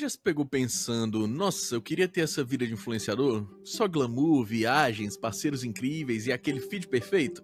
já se pegou pensando, nossa, eu queria ter essa vida de influenciador? Só glamour, viagens, parceiros incríveis e aquele feed perfeito?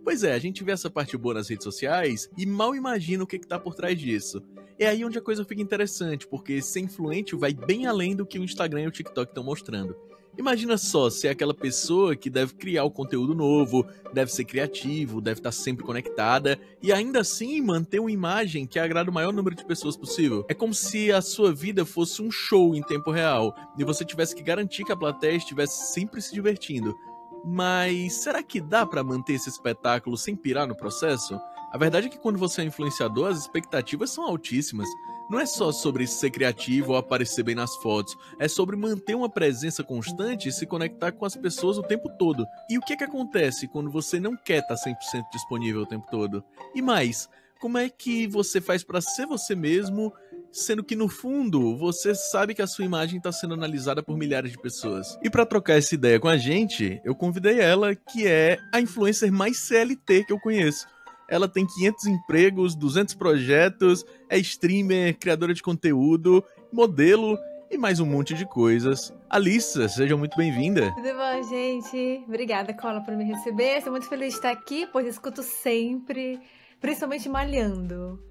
Pois é, a gente vê essa parte boa nas redes sociais e mal imagina o que tá por trás disso. É aí onde a coisa fica interessante, porque ser influente vai bem além do que o Instagram e o TikTok estão mostrando. Imagina só ser aquela pessoa que deve criar o conteúdo novo, deve ser criativo, deve estar sempre conectada e ainda assim manter uma imagem que agrada o maior número de pessoas possível. É como se a sua vida fosse um show em tempo real e você tivesse que garantir que a plateia estivesse sempre se divertindo. Mas será que dá pra manter esse espetáculo sem pirar no processo? A verdade é que quando você é influenciador, as expectativas são altíssimas. Não é só sobre ser criativo ou aparecer bem nas fotos, é sobre manter uma presença constante e se conectar com as pessoas o tempo todo. E o que acontece quando você não quer estar 100% disponível o tempo todo? E mais, como é que você faz pra ser você mesmo, sendo que no fundo você sabe que a sua imagem está sendo analisada por milhares de pessoas? E pra trocar essa ideia com a gente, eu convidei ela, que é a influencer mais CLT que eu conheço. Ela tem 500 empregos, 200 projetos, é streamer, criadora de conteúdo, modelo e mais um monte de coisas. Alissa, seja muito bem-vinda. Tudo bom, gente? Obrigada, Cola, por me receber. Estou muito feliz de estar aqui, pois escuto sempre, principalmente malhando.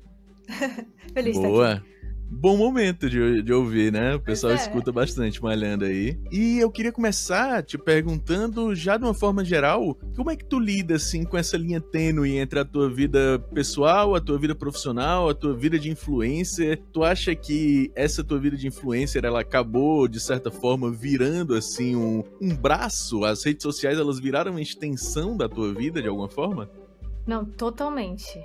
Feliz de estar Boa. aqui. Bom momento de ouvir, né? O pessoal Pois é. escuta bastante malhando aí. E eu queria começar te perguntando, já de uma forma geral, como é que tu lida, assim, com essa linha tênue entre a tua vida pessoal, a tua vida profissional, a tua vida de influencer? Tu acha que essa tua vida de influencer, ela acabou, de certa forma, virando, assim, um braço? As redes sociais, elas viraram uma extensão da tua vida, de alguma forma? Não, totalmente.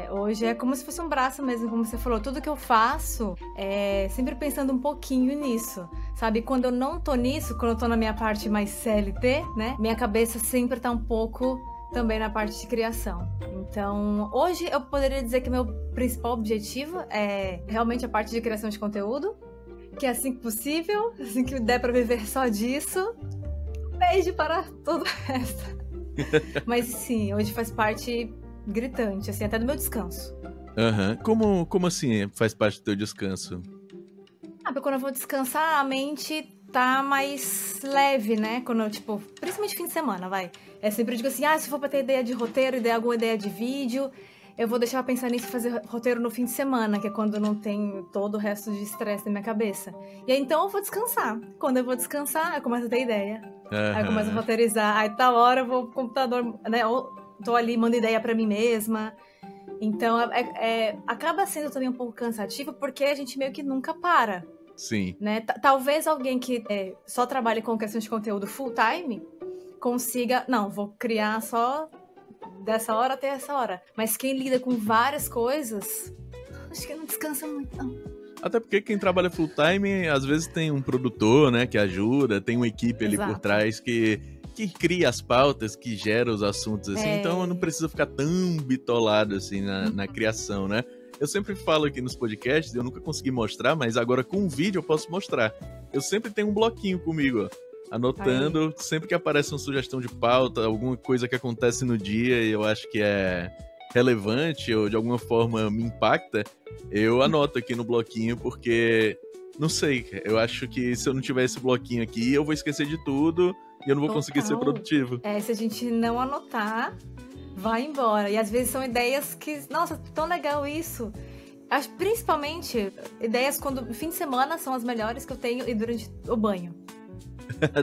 Hoje é como se fosse um braço mesmo, como você falou. Tudo que eu faço é sempre pensando um pouquinho nisso, sabe? Quando eu não tô nisso, quando eu tô na minha parte mais CLT, né? Minha cabeça sempre tá um pouco também na parte de criação. Então, hoje eu poderia dizer que meu principal objetivo é realmente a parte de criação de conteúdo, que é assim que possível, assim que der pra viver só disso. Beijo para todo o resto. Mas sim, hoje faz parte gritante, assim, até do meu descanso. Aham. Como assim faz parte do teu descanso? Porque quando eu vou descansar, a mente tá mais leve, né? Quando eu, tipo, principalmente fim de semana, vai. Eu sempre digo assim, se for pra ter ideia de roteiro, alguma ideia de vídeo, eu vou deixar pensar nisso e fazer roteiro no fim de semana, que é quando eu não tenho todo o resto de estresse na minha cabeça. E aí, então, eu vou descansar. Quando eu vou descansar, eu começo a ter ideia. Aí eu começo a roteirizar. Aí, tal hora, eu vou pro computador, né? Ou tô ali, mando ideia pra mim mesma. Então, acaba sendo também um pouco cansativo, porque a gente meio que nunca para. Sim. Né? Talvez alguém que só trabalhe com criação de conteúdo full time consiga... Não, vou criar só dessa hora até essa hora. Mas quem lida com várias coisas, acho que não descansa muito, não. Até porque quem trabalha full time, às vezes tem um produtor, né, que ajuda, tem uma equipe ali por trás que cria as pautas, que gera os assuntos, assim, então não precisa ficar tão bitolado, assim, na criação, né? Eu sempre falo aqui nos podcasts, eu nunca consegui mostrar, mas agora com o vídeo eu posso mostrar. Eu sempre tenho um bloquinho comigo, ó, anotando, sempre que aparece uma sugestão de pauta, alguma coisa que acontece no dia e eu acho que é relevante ou de alguma forma me impacta, eu anoto aqui no bloquinho, porque, não sei, eu acho que se eu não tiver esse bloquinho aqui, eu vou esquecer de tudo e eu não vou conseguir ser produtivo. Se a gente não anotar, vai embora. E às vezes são ideias que, nossa, tão legal isso. Acho principalmente ideias quando fim de semana são as melhores que eu tenho e durante o banho.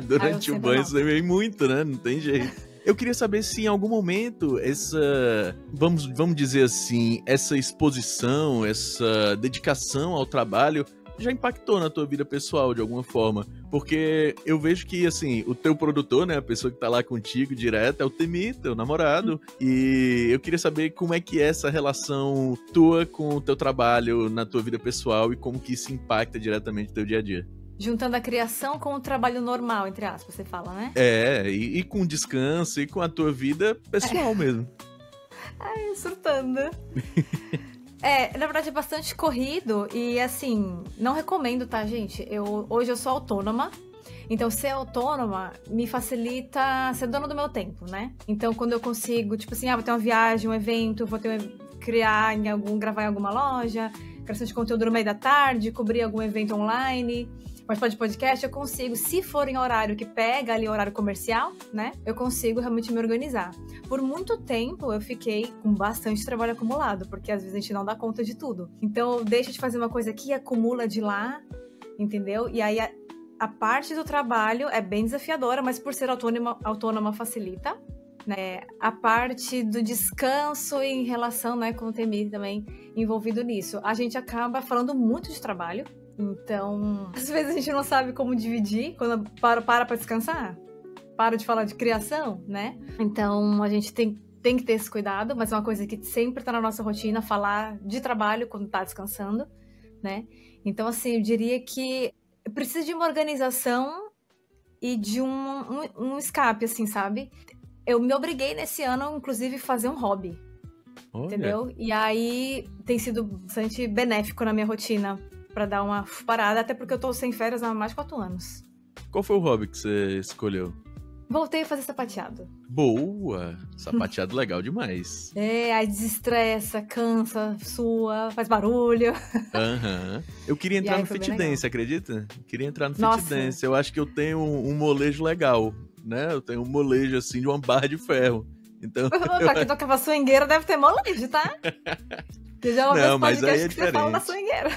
Durante o banho você vem muito, né? Não tem jeito. Eu queria saber se em algum momento essa, vamos dizer assim, essa exposição, essa dedicação ao trabalho já impactou na tua vida pessoal de alguma forma. Porque eu vejo que, assim, o teu produtor, né, a pessoa que tá lá contigo direto, é o Temi, teu namorado. E eu queria saber como é que é essa relação tua com o teu trabalho na tua vida pessoal e como que isso impacta diretamente no teu dia a dia. Juntando a criação com o trabalho normal, entre aspas, você fala, né? E com descanso e com a tua vida pessoal mesmo. Ai, surtando. Na verdade é bastante corrido e, assim, não recomendo, tá, gente? Hoje eu sou autônoma, então ser autônoma me facilita ser dona do meu tempo, né? Então, quando eu consigo, tipo assim, vou ter uma viagem, um evento, vou gravar em alguma loja, criação de conteúdo no meio da tarde, cobrir algum evento online, participar de podcast, eu consigo, se for em horário que pega ali, horário comercial, né, eu consigo realmente me organizar. Por muito tempo, eu fiquei com bastante trabalho acumulado, porque às vezes a gente não dá conta de tudo. Então, deixa de fazer uma coisa aqui, acumula de lá, entendeu? E aí, a parte do trabalho é bem desafiadora, mas por ser autônoma facilita, né? A parte do descanso em relação, né, com o TMI também envolvido nisso. A gente acaba falando muito de trabalho, então às vezes a gente não sabe como dividir quando para descansar, para de falar de criação, né? Então a gente tem que ter esse cuidado, mas é uma coisa que sempre tá na nossa rotina, falar de trabalho quando tá descansando, né? Então assim, eu diria que precisa de uma organização e de um escape, assim, sabe? Eu me obriguei nesse ano, inclusive, a fazer um hobby. Olha. Entendeu? E aí tem sido bastante benéfico na minha rotina pra dar uma parada, até porque eu tô sem férias há mais de 4 anos. Qual foi o hobby que você escolheu? Voltei a fazer sapateado. Boa! Sapateado legal demais. Aí desestressa, cansa, sua, faz barulho. Aham. Eu queria entrar no Fit Dance, acredita? Queria entrar no Fit Dance. Eu acho que eu tenho um molejo legal, né? Eu tenho um molejo, assim, de uma barra de ferro. Então... Pra quem tocava swingueira deve ter molejo, tá? Não, mas aí é diferente. Fala da swingueira.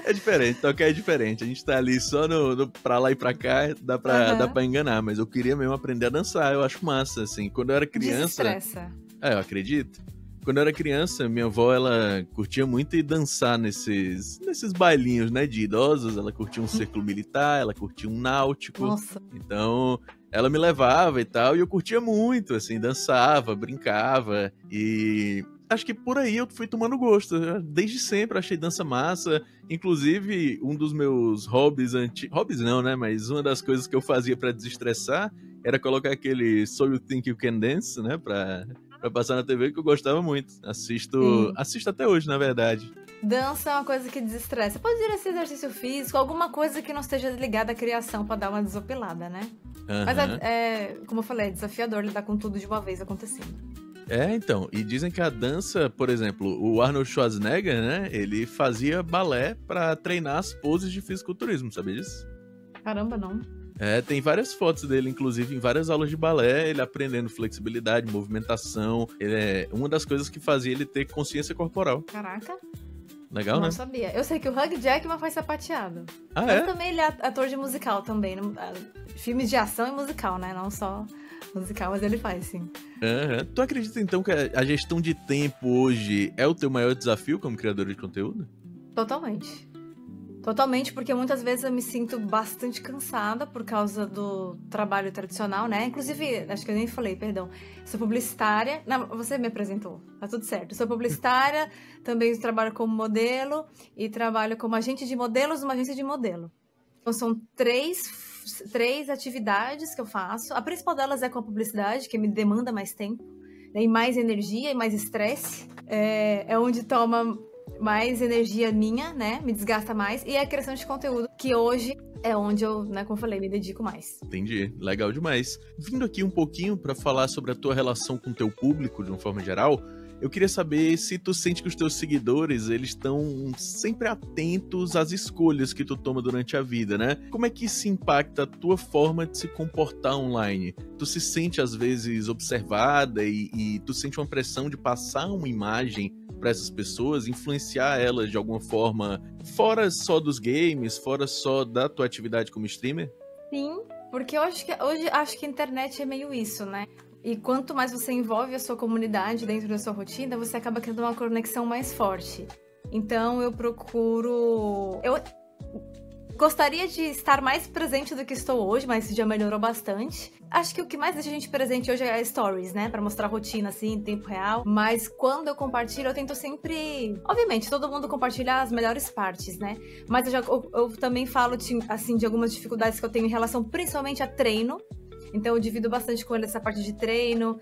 É diferente, tocar é diferente. A gente tá ali só no pra lá e pra cá, dá pra enganar. Mas eu queria mesmo aprender a dançar, eu acho massa, assim. Quando eu era criança... Desestressa. Eu acredito. Quando eu era criança, minha avó, ela curtia muito ir dançar nesses bailinhos, né, de idosos. Ela curtia um círculo militar, ela curtia um náutico. Nossa. Então, ela me levava e tal, e eu curtia muito, assim, dançava, brincava, e acho que por aí eu fui tomando gosto. Desde sempre achei dança massa. Inclusive, um dos meus hobbies hobbies não, né, mas uma das coisas que eu fazia pra desestressar era colocar aquele So You Think You Can Dance, né, pra passar na TV, que eu gostava muito. Assisto até hoje, na verdade. Dança é uma coisa que desestressa. Pode ser esse exercício físico, alguma coisa que não esteja ligada à criação pra dar uma desopilada, né? Mas como eu falei, é desafiador lidar com tudo de uma vez acontecendo. Então, e dizem que a dança, por exemplo, o Arnold Schwarzenegger, né, ele fazia balé pra treinar as poses de fisiculturismo, sabia disso? Caramba, não. Tem várias fotos dele, inclusive, em várias aulas de balé, ele aprendendo flexibilidade, movimentação. Uma das coisas que fazia ele ter consciência corporal. Caraca. Legal, né? Não sabia. Eu sei que o Hugh Jackman faz sapateado. Mas também ele é ator de musical também. Filmes de ação e musical, né? Não só musical, mas ele faz, sim. Tu acredita, então, que a gestão de tempo hoje é o teu maior desafio como criador de conteúdo? Totalmente. Totalmente, porque muitas vezes eu me sinto bastante cansada por causa do trabalho tradicional, né? Inclusive, acho que eu nem falei, perdão. Sou publicitária. Não, você me apresentou. Tá tudo certo. Sou publicitária, também trabalho como modelo e trabalho como agente de modelos numa agência de modelo. Então, são três atividades que eu faço. A principal delas é com a publicidade, que me demanda mais tempo, né? E mais energia e mais estresse. É onde toma mais energia minha, né? Me desgasta mais. E a criação de conteúdo, que hoje é onde eu, né, como eu falei, me dedico mais. Entendi. Legal demais. Vindo aqui um pouquinho para falar sobre a tua relação com o teu público, de uma forma geral, eu queria saber se tu sente que os teus seguidores, eles estão sempre atentos às escolhas que tu toma durante a vida, né? Como é que isso impacta a tua forma de se comportar online? Tu se sente, às vezes, observada e tu sente uma pressão de passar uma imagem para essas pessoas, influenciar elas de alguma forma, fora só dos games, fora só da tua atividade como streamer? Sim, porque hoje acho que a internet é meio isso, né? E quanto mais você envolve a sua comunidade dentro da sua rotina, você acaba criando uma conexão mais forte. Então eu procuro... Eu gostaria de estar mais presente do que estou hoje, mas já melhorou bastante. Acho que o que mais deixa a gente presente hoje é stories, né? Pra mostrar a rotina, assim, em tempo real. Mas quando eu compartilho, eu tento sempre... Obviamente, todo mundo compartilha as melhores partes, né? Mas eu também falo, assim, de algumas dificuldades que eu tenho em relação, principalmente a treino. Então eu divido bastante com ele essa parte de treino,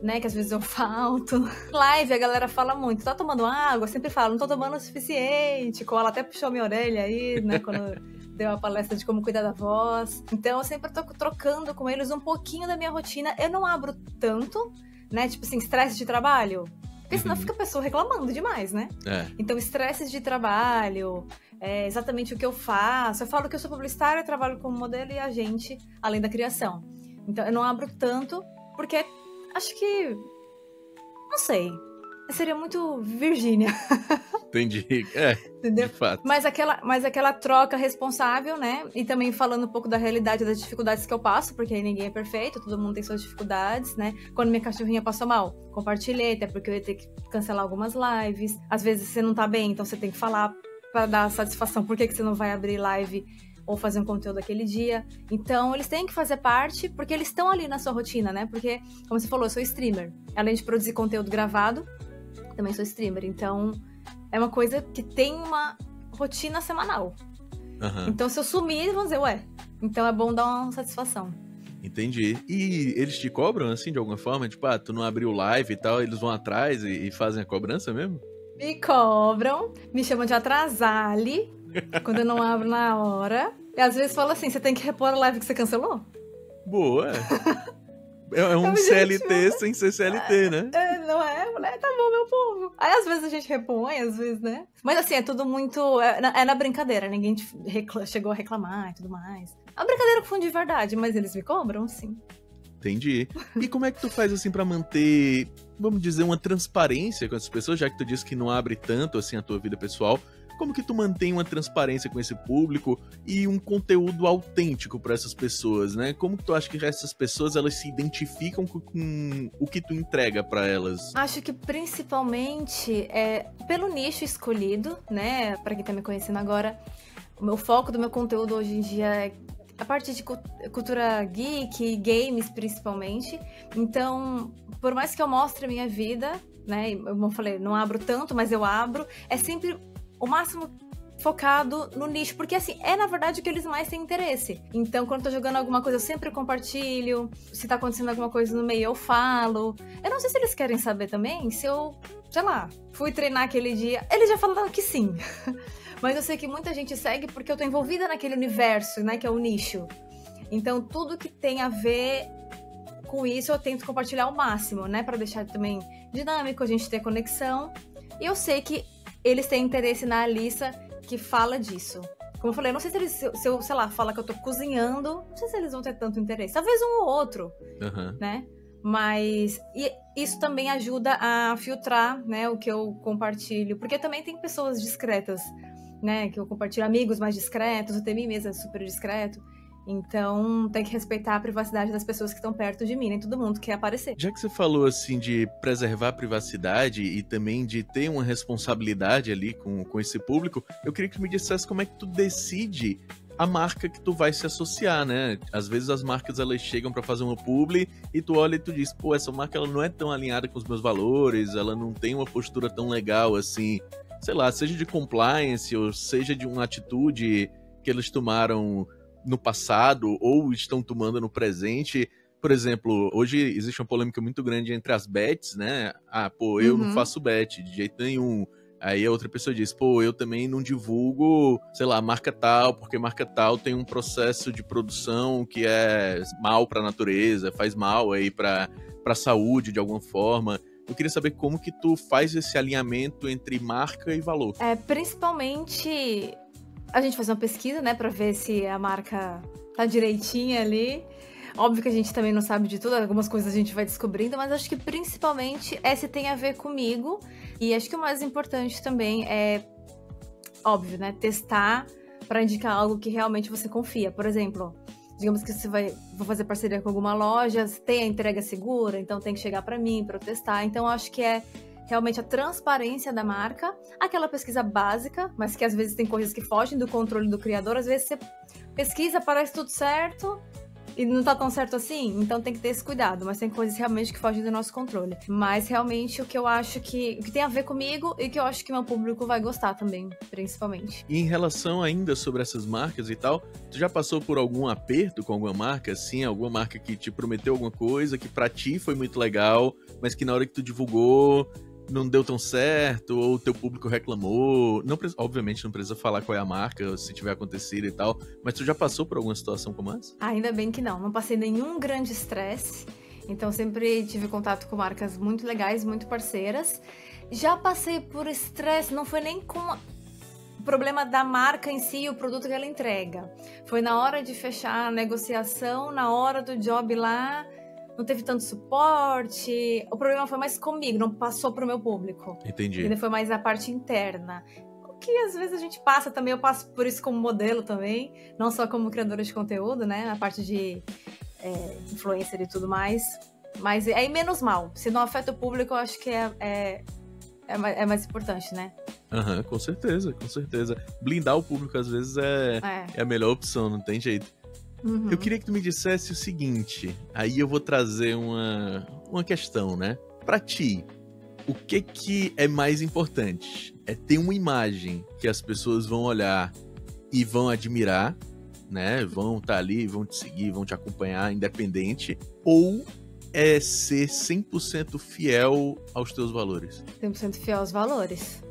né? Que às vezes eu falto. Live, a galera fala muito. Tá tomando água? Eu sempre falo, não tô tomando o suficiente. Cola até puxou minha orelha aí, né? Quando... deu uma palestra de como cuidar da voz. Então eu sempre tô trocando com eles um pouquinho da minha rotina. Eu não abro tanto, né? Tipo assim, estresse de trabalho. Porque senão fica a pessoa reclamando demais, né? Então, estresses de trabalho, é exatamente o que eu faço. Eu falo que eu sou publicitária, trabalho como modelo e agente, além da criação. Então, eu não abro tanto, porque acho que... Não sei. Seria muito Virgínia. Entendi. Entendeu? De fato. Mas aquela troca responsável, né? E também falando um pouco da realidade das dificuldades que eu passo, porque aí ninguém é perfeito, todo mundo tem suas dificuldades, né? Quando minha cachorrinha passou mal, compartilhei, até porque eu ia ter que cancelar algumas lives. Às vezes você não tá bem, então você tem que falar pra dar satisfação por que você não vai abrir live ou fazer um conteúdo aquele dia. Então, eles têm que fazer parte, porque eles estão ali na sua rotina, né? Porque, como você falou, eu sou streamer. Além de produzir conteúdo gravado, também sou streamer. Então, é uma coisa que tem uma rotina semanal. Então, se eu sumir, vão dizer, ué. Então, é bom dar uma satisfação. Entendi. E eles te cobram, assim, de alguma forma? Tipo, tu não abriu live e tal, eles vão atrás e fazem a cobrança mesmo? Me cobram, me chamam de atrasale, quando eu não abro na hora. E às vezes falam assim, você tem que repor a live que você cancelou? Boa! É um CLT sem ser CLT, né? Não é? Tá bom, meu povo. Aí às vezes a gente repõe, às vezes, né? Mas assim, é tudo muito... É na brincadeira, ninguém chegou a reclamar e tudo mais. É uma brincadeira com fundo de verdade, mas eles me cobram, sim. Entendi. E como é que tu faz, assim, pra manter, vamos dizer, uma transparência com essas pessoas, já que tu disse que não abre tanto, assim, a tua vida pessoal? Como que tu mantém uma transparência com esse público e um conteúdo autêntico para essas pessoas, né? Como que tu acha que essas pessoas, elas se identificam com o que tu entrega para elas? Acho que principalmente pelo nicho escolhido, né? Para quem tá me conhecendo agora, o meu foco do meu conteúdo hoje em dia é a parte de cultura geek, games principalmente. Então, por mais que eu mostre a minha vida, né? Como eu falei, não abro tanto, mas eu abro. É sempre o máximo focado no nicho, porque assim, na verdade o que eles mais têm interesse. Então, quando eu tô jogando alguma coisa, eu sempre compartilho. Se tá acontecendo alguma coisa no meio, eu falo. Eu não sei se eles querem saber também, se eu, sei lá, fui treinar aquele dia. Eles já falaram que sim. Mas eu sei que muita gente segue porque eu tô envolvida naquele universo, né, que é o nicho. Então, tudo que tem a ver com isso, eu tento compartilhar ao máximo, né, pra deixar também dinâmico, a gente ter conexão. E eu sei que eles têm interesse na Alissa que fala disso. Como eu falei, eu não sei se eles, se eu, sei lá, falar que eu tô cozinhando, não sei se eles vão ter tanto interesse. Talvez um ou outro, né? Mas isso também ajuda a filtrar, né, o que eu compartilho. Porque também tem pessoas discretas, né, que eu compartilho, amigos mais discretos, o Temi mesmo é super discreto. Então, tem que respeitar a privacidade das pessoas que estão perto de mim, nem todo mundo quer aparecer. Já que você falou, assim, de preservar a privacidade e também de ter uma responsabilidade ali com esse público, eu queria que tu me dissesse como é que tu decide a marca que tu vai se associar, né? Às vezes as marcas, elas chegam pra fazer uma publi e tu olha e tu diz, pô, essa marca, ela não é tão alinhada com os meus valores, ela não tem uma postura tão legal, assim, sei lá, seja de compliance ou seja de uma atitude que eles tomaram no passado ou estão tomando no presente. Por exemplo, hoje existe uma polêmica muito grande entre as bets, né? Eu não faço bet de jeito nenhum. Aí a outra pessoa diz, eu também não divulgo, sei lá, marca tal, porque marca tal tem um processo de produção que é mal pra natureza, faz mal aí pra saúde de alguma forma. Eu queria saber como que tu faz esse alinhamento entre marca e valor. Principalmente a gente faz uma pesquisa, né, pra ver se a marca tá direitinha ali. Óbvio que a gente também não sabe de tudo, algumas coisas a gente vai descobrindo, mas acho que principalmente se tem a ver comigo. E acho que o mais importante também é, óbvio, né, testar pra indicar algo que realmente você confia. Por exemplo, digamos que você vou fazer parceria com alguma loja, tem a entrega segura, então tem que chegar pra mim, pra eu testar. Então acho que realmente a transparência da marca, aquela pesquisa básica, mas que às vezes tem coisas que fogem do controle do criador, às vezes você pesquisa, parece tudo certo e não tá tão certo assim, então tem que ter esse cuidado, mas tem coisas realmente que fogem do nosso controle. Mas realmente o que eu acho que tem a ver comigo e que eu acho que meu público vai gostar também, principalmente. E em relação ainda sobre essas marcas e tal, tu já passou por algum aperto com alguma marca, assim, alguma marca que te prometeu alguma coisa, que pra ti foi muito legal, mas que na hora que tu divulgou não deu tão certo, ou o teu público reclamou? Obviamente não precisa falar qual é a marca, se tiver acontecido e tal, mas tu já passou por alguma situação como essa? Ainda bem que não passei nenhum grande estresse. Então sempre tive contato com marcas muito legais, muito parceiras. Já passei por estresse, não foi nem com o problema da marca em si, o produto que ela entrega. Foi na hora de fechar a negociação, na hora do job lá, não teve tanto suporte. O problema foi mais comigo, não passou pro meu público. Entendi. Ainda foi mais a parte interna. O que às vezes a gente passa também, eu passo por isso como modelo também, não só como criadora de conteúdo, né? A parte de influencer e tudo mais. Mas aí menos mal. Se não afeta o público, eu acho que é mais importante, né? Aham, com certeza, com certeza. Blindar o público, às vezes, é a melhor opção, não tem jeito. Uhum. Eu queria que tu me dissesse o seguinte, aí eu vou trazer uma questão, né? Pra ti, o que é mais importante? É ter uma imagem que as pessoas vão olhar e vão admirar, né? Vão estar ali, vão te seguir, vão te acompanhar, independente, ou é ser 100% fiel aos teus valores? 100% fiel aos valores.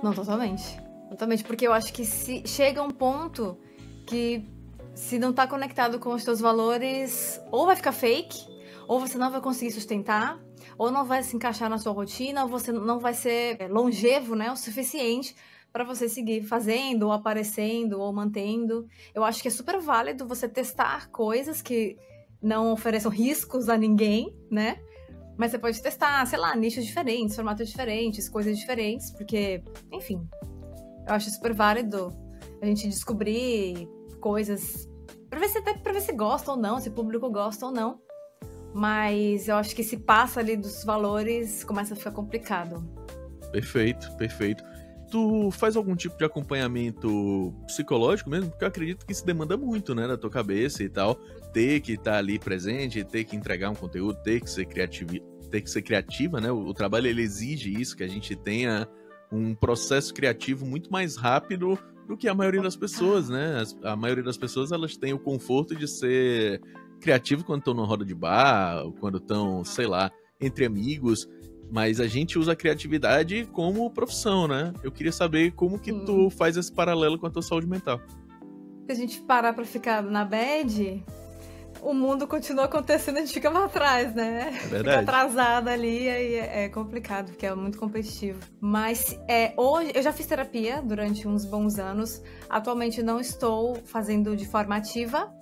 Não, totalmente. Totalmente, porque eu acho que se chega um ponto que se não tá conectado com os teus valores, ou vai ficar fake, ou você não vai conseguir sustentar, ou não vai se encaixar na sua rotina, ou você não vai ser longevo, né, o suficiente para você seguir fazendo, ou aparecendo, ou mantendo. Eu acho que é super válido você testar coisas que não ofereçam riscos a ninguém, né? Mas você pode testar, sei lá, nichos diferentes, formatos diferentes, coisas diferentes, porque, enfim, eu acho super válido a gente descobrir coisas pra ver se gosta ou não, se o público gosta ou não. Mas eu acho que se passa ali dos valores, começa a ficar complicado. Perfeito, perfeito. Tu faz algum tipo de acompanhamento psicológico mesmo? Porque eu acredito que isso demanda muito, né, da tua cabeça e tal. Ter que estar ali presente, ter que entregar um conteúdo, ter que ser criativa, né? O trabalho, ele exige isso, que a gente tenha um processo criativo muito mais rápido do que a maioria das pessoas, né? A maioria das pessoas, elas têm o conforto de ser criativo quando estão numa roda de bar, quando estão, sei lá, entre amigos. Mas a gente usa a criatividade como profissão, né? Eu queria saber como que tu faz esse paralelo com a tua saúde mental. Se a gente parar pra ficar na bad, o mundo continua acontecendo, a gente fica pra trás, né? É verdade. Fica atrasada ali, aí é complicado, porque é muito competitivo. Mas hoje, eu já fiz terapia durante uns bons anos. Atualmente não estou fazendo de forma ativa,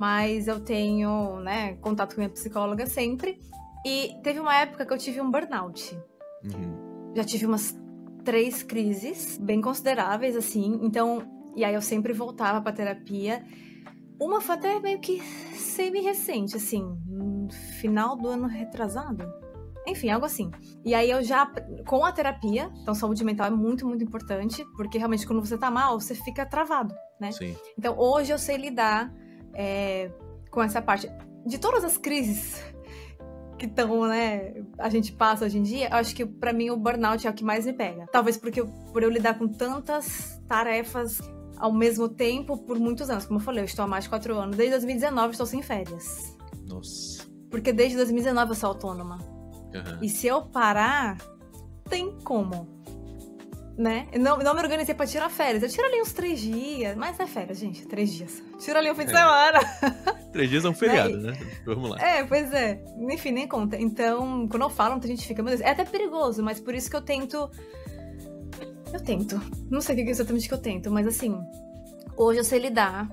mas eu tenho, né, contato com minha psicóloga sempre. E teve uma época que eu tive um burnout. Uhum. Já tive umas 3 crises bem consideráveis, assim. Então, e aí eu sempre voltava pra terapia. Uma foi até meio que semi-recente, assim, no final do ano retrasado. Enfim, algo assim. E aí eu já, com a terapia, então saúde mental é muito, muito importante, porque realmente quando você tá mal, você fica travado, né? Sim. Então hoje eu sei lidar com essa parte. De todas as crises que estão, né, a gente passa hoje em dia, eu acho que pra mim o burnout é o que mais me pega. Talvez por eu lidar com tantas tarefas ao mesmo tempo por muitos anos. Como eu falei, eu estou há mais de 4 anos. Desde 2019 estou sem férias. Nossa. Porque desde 2019 eu sou autônoma. Uhum. E se eu parar, tem como, né? Eu não me organizei pra tirar férias. Eu tiro ali uns 3 dias. Mas é férias, gente, 3 dias. Tiro ali um fim de semana. 3 dias é um feriado, né? Vamos lá. Pois é. Enfim, nem conta. Então, quando eu falo, muita gente fica... Meu Deus, é até perigoso, mas por isso que eu tento... Não sei o que é exatamente que eu tento, mas assim, hoje eu sei lidar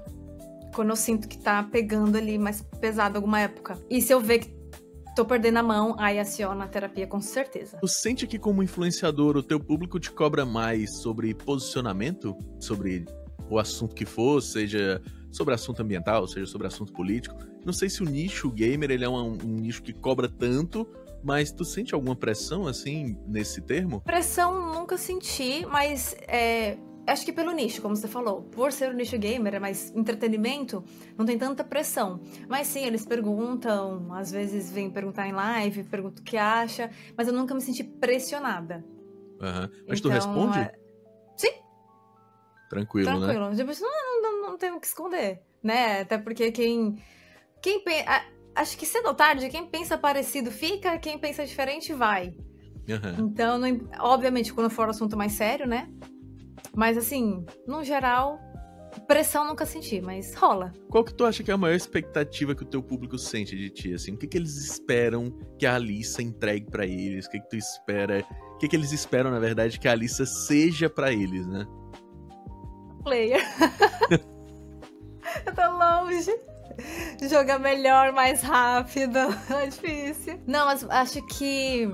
quando eu sinto que tá pegando ali mais pesado alguma época. E se eu ver que tô perdendo a mão, aí aciona a terapia com certeza. Tu sente que como influenciador o teu público te cobra mais sobre posicionamento? Sobre o assunto que for, seja sobre assunto ambiental, seja sobre assunto político? Não sei se o nicho gamer, ele é um nicho que cobra tanto, mas tu sente alguma pressão, assim, nesse termo? Pressão nunca senti, mas acho que pelo nicho, como você falou. Por ser um nicho gamer, é mais entretenimento, não tem tanta pressão. Mas sim, eles perguntam, às vezes vêm perguntar em live, perguntam o que acha, mas eu nunca me senti pressionada. Uhum. Mas tu Então, responde? Sim. Tranquilo, né? Tipo, não tenho o que esconder, né? Até porque quem acho que cedo ou tarde, quem pensa parecido fica, quem pensa diferente vai. Uhum. Então, obviamente, quando for um assunto mais sério, né? Mas assim, no geral, Pressão nunca senti, mas rola. Qual que tu acha que é a maior expectativa que o teu público sente de ti, assim? O que eles esperam que a Alissa entregue pra eles? O que tu espera? O que eles esperam, na verdade, que a Alissa seja pra eles, né? Player. Eu tô longe. Jogar melhor, mais rápido. É difícil. Não, mas acho que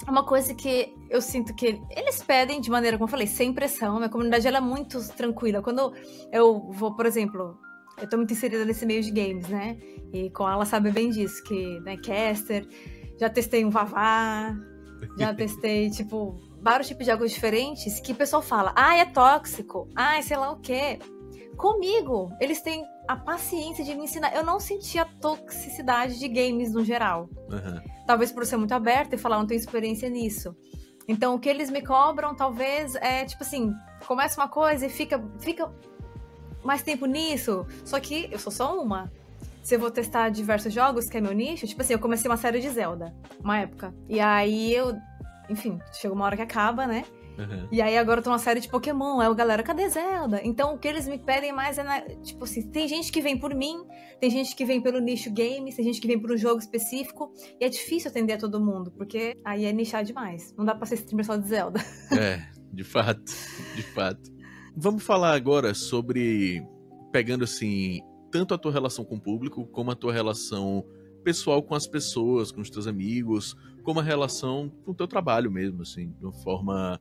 uma coisa que eu sinto que eles pedem de maneira, como eu falei, sem pressão. Minha comunidade, ela é muito tranquila. Quando eu vou, por exemplo, eu tô muito inserida nesse meio de games, né? E com ela sabe bem disso, que, né, caster, já testei um Vavá, já testei, tipo, vários tipos de jogos diferentes que o pessoal fala, é tóxico, sei lá o quê. Comigo, eles têm a paciência de me ensinar. Eu não sentia toxicidade de games no geral. Uhum. Talvez por ser muito aberta e falar, não tenho experiência nisso. Então, o que eles me cobram, talvez, é tipo assim, começa uma coisa e fica mais tempo nisso. Só que eu sou só uma. Se eu vou testar diversos jogos, que é meu nicho, tipo assim, eu comecei uma série de Zelda, uma época. E aí enfim, chega uma hora que acaba, né? Uhum. E aí agora eu tô numa série de Pokémon, aí galera, cadê Zelda? Então o que eles me pedem mais é, tipo assim, tem gente que vem por mim, tem gente que vem pelo nicho games, tem gente que vem por um jogo específico, e é difícil atender a todo mundo, porque aí é nichar demais. Não dá pra ser streamer só de Zelda. De fato, de fato. Vamos falar agora sobre, pegando assim, tanto a tua relação com o público, como a tua relação pessoal com as pessoas, com os teus amigos, como a relação com o teu trabalho mesmo, assim, de uma forma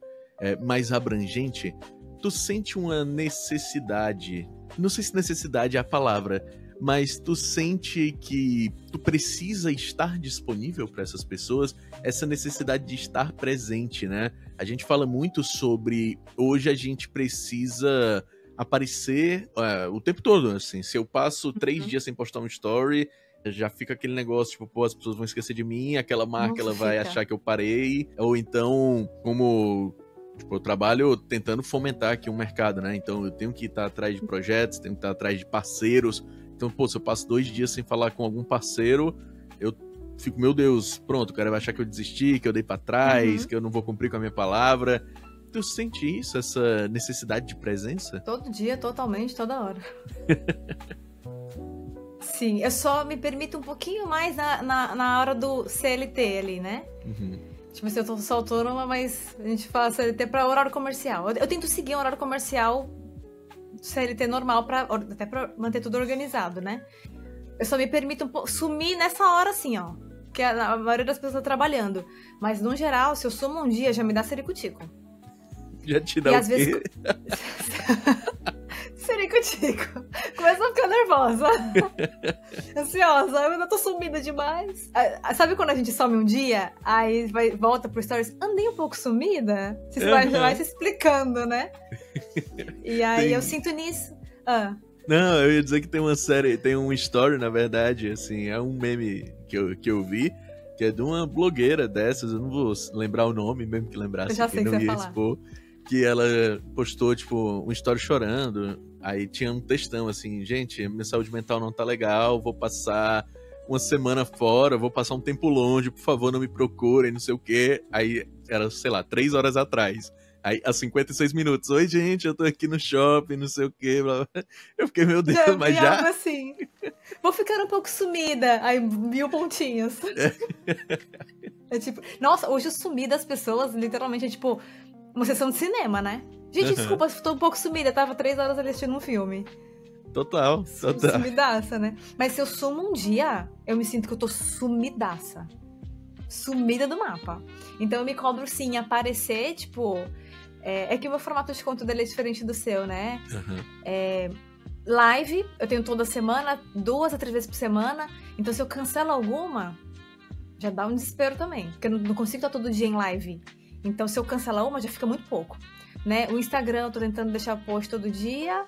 mais abrangente. Tu sente uma necessidade, não sei se necessidade é a palavra, mas tu sente que tu precisa estar disponível para essas pessoas, essa necessidade de estar presente, né? A gente fala muito sobre, hoje a gente precisa aparecer o tempo todo, assim, se eu passo 3 dias sem postar um story, já fica aquele negócio, tipo, pô, as pessoas vão esquecer de mim, aquela marca, ela vai achar que eu parei, ou então, como... Tipo, eu trabalho tentando fomentar aqui um mercado, né? Então eu tenho que estar atrás de projetos, tenho que estar atrás de parceiros. Então, pô, se eu passo 2 dias sem falar com algum parceiro, eu fico, meu Deus, pronto, o cara vai achar que eu desisti, que eu dei pra trás, que eu não vou cumprir com a minha palavra. Tu sente isso, essa necessidade de presença? Todo dia, totalmente, toda hora. Sim, eu só me permito um pouquinho mais na hora do CLT ali, né? Uhum. Tipo assim, eu tô só autônoma, mas a gente fala CLT pra horário comercial. Eu tento seguir um horário comercial CLT normal, até pra manter tudo organizado, né? Eu só me permito sumir nessa hora, assim, ó. Porque a maioria das pessoas tá trabalhando. Mas, no geral, se eu sumo um dia, já me dá sericutico. Já te dá e o às quê? Vezes... sericutico. Começa a ficar nervosa. Ansiosa. Eu ainda tô sumida demais. Sabe quando a gente some um dia, aí volta pro stories, andei um pouco sumida? Você vai se explicando, né? E aí eu sinto nisso. Não, eu ia dizer que tem uma série, tem um story, na verdade, assim, é um meme que eu vi, que é de uma blogueira dessas, eu não vou lembrar o nome, mesmo que lembrasse, eu já sei que que não você ia vai falar. expor, que ela postou, tipo, um story chorando, aí tinha um textão, assim, gente, minha saúde mental não tá legal, vou passar uma semana fora, vou passar um tempo longe, por favor, não me procurem, não sei o quê. Aí era, sei lá, 3 horas atrás. Aí, há 56 minutos, oi gente, eu tô aqui no shopping, não sei o quê, blá, blá. Eu fiquei, meu Deus, mas já... Algo assim. Vou ficar um pouco sumida, aí 1000 pontinhos. É tipo, nossa, hoje eu sumi das pessoas, literalmente, é tipo, uma sessão de cinema, né? Gente, desculpa, tô um pouco sumida, tava 3 horas ali assistindo um filme. Total. Sumidaça, né? Mas se eu sumo um dia, eu me sinto que eu tô sumidaça. Sumida do mapa. Então eu me cobro, sim, aparecer, tipo... É que o meu formato de conteúdo é diferente do seu, né? Live, eu tenho toda semana, 2 a 3 vezes por semana. Então se eu cancelo alguma, já dá um desespero também. Porque eu não consigo estar todo dia em live. Então se eu cancelar uma, já fica muito pouco. Né? O Instagram, eu tô tentando deixar post todo dia.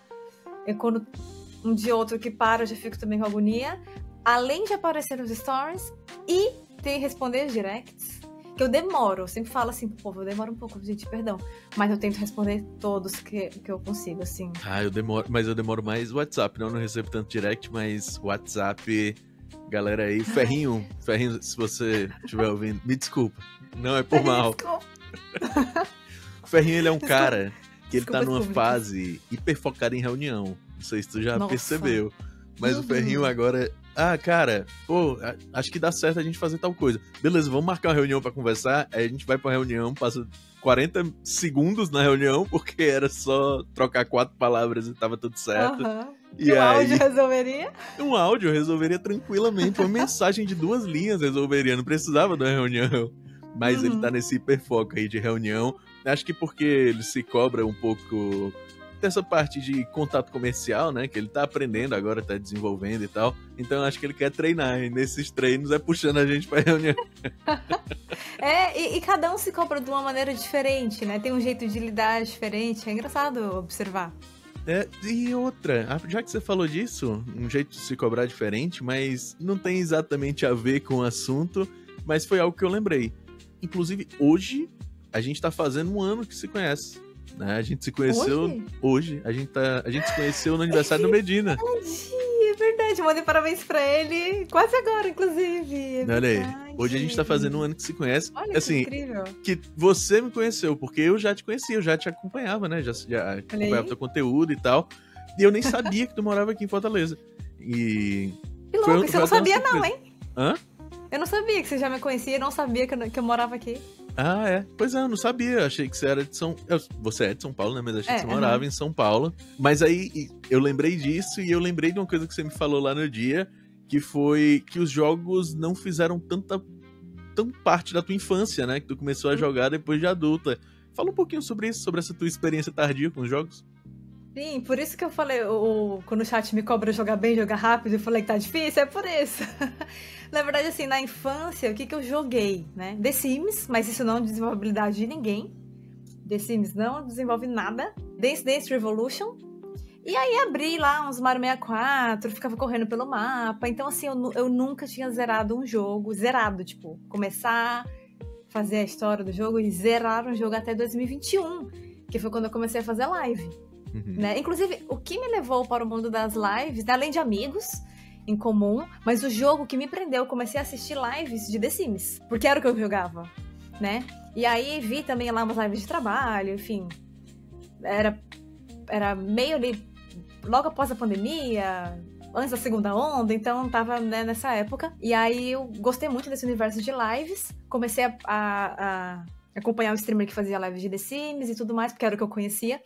E quando um dia ou outro que para, eu já fico também com agonia. Além de aparecer nos stories e tem que responder os directs. Que eu demoro, eu sempre falo assim pro povo, eu demoro um pouco, gente, perdão. Mas eu tento responder todos que eu consigo, assim. Eu demoro mais WhatsApp, não recebo tanto direct, mas WhatsApp, galera aí, Ferrinho, se você estiver ouvindo, me desculpa, não é por mal. Desculpa. O Ferrinho, ele é um cara que ele tá numa fase hiper focada em reunião. Não sei se tu já percebeu. Mas o Ferrinho agora... Ah, cara, pô, acho que dá certo a gente fazer tal coisa. Beleza, vamos marcar uma reunião pra conversar. Aí a gente vai pra reunião, passa 40 segundos na reunião, porque era só trocar 4 palavras e tava tudo certo. E um áudio resolveria? Um áudio resolveria tranquilamente. Uma mensagem de 2 linhas resolveria, não precisava de uma reunião. Mas ele tá nesse hiperfoco aí de reunião. Acho que porque ele se cobra um pouco dessa parte de contato comercial, né? Que ele tá aprendendo agora, tá desenvolvendo e tal. Então acho que ele quer treinar. E nesses treinos é puxando a gente pra reunião. E cada um se cobra de uma maneira diferente, né? Tem um jeito de lidar diferente. É engraçado observar. E outra, já que você falou disso, um jeito de se cobrar diferente, mas não tem exatamente a ver com o assunto, mas foi algo que eu lembrei. Inclusive, hoje, a gente tá fazendo 1 ano que se conhece. Né? A gente se conheceu hoje. A gente se conheceu no aniversário do Medina. É verdade. Mandei parabéns pra ele quase agora, inclusive. Olha aí. Hoje a gente tá fazendo 1 ano que se conhece. Olha assim, que incrível. Que você me conheceu, porque eu já te conhecia, eu já te acompanhava, né? Já acompanhava teu conteúdo e tal. E eu nem sabia que tu morava aqui em Fortaleza. E... Que louco, você não sabia não, hein? Hã? Eu não sabia que você já me conhecia, não sabia que eu morava aqui. Ah, é? Pois é, eu não sabia. Achei que você era de São... Você é de São Paulo, né? Mas achei que você morava em São Paulo. Mas aí eu lembrei disso e eu lembrei de uma coisa que você me falou lá no dia, que foi que os jogos não fizeram tão parte da tua infância, né? Que tu começou a jogar depois de adulta. Fala um pouquinho sobre isso, sobre essa tua experiência tardia com os jogos. Sim, por isso que eu falei, quando o chat me cobra jogar bem, jogar rápido, eu falei que tá difícil, é por isso. Na verdade, assim, na infância, o que eu joguei, né? The Sims, mas isso não desenvolve habilidade de ninguém. The Sims não desenvolve nada. Dance Dance Revolution. E aí abri lá uns Mario 64, ficava correndo pelo mapa. Então, assim, eu nunca tinha zerado um jogo. Zerado, tipo, começar, fazer a história do jogo e zerar um jogo até 2021. Que foi quando eu comecei a fazer live. Né? Inclusive, o que me levou para o mundo das lives, né? Além de amigos em comum, mas o jogo que me prendeu, eu comecei a assistir lives de The Sims, porque era o que eu jogava, né? E aí vi também lá umas lives de trabalho, enfim. Era meio ali, logo após a pandemia, antes da segunda onda, então tava, né, nessa época. E aí eu gostei muito desse universo de lives, comecei a acompanhar o streamer que fazia lives de The Sims e tudo mais, porque era o que eu conhecia.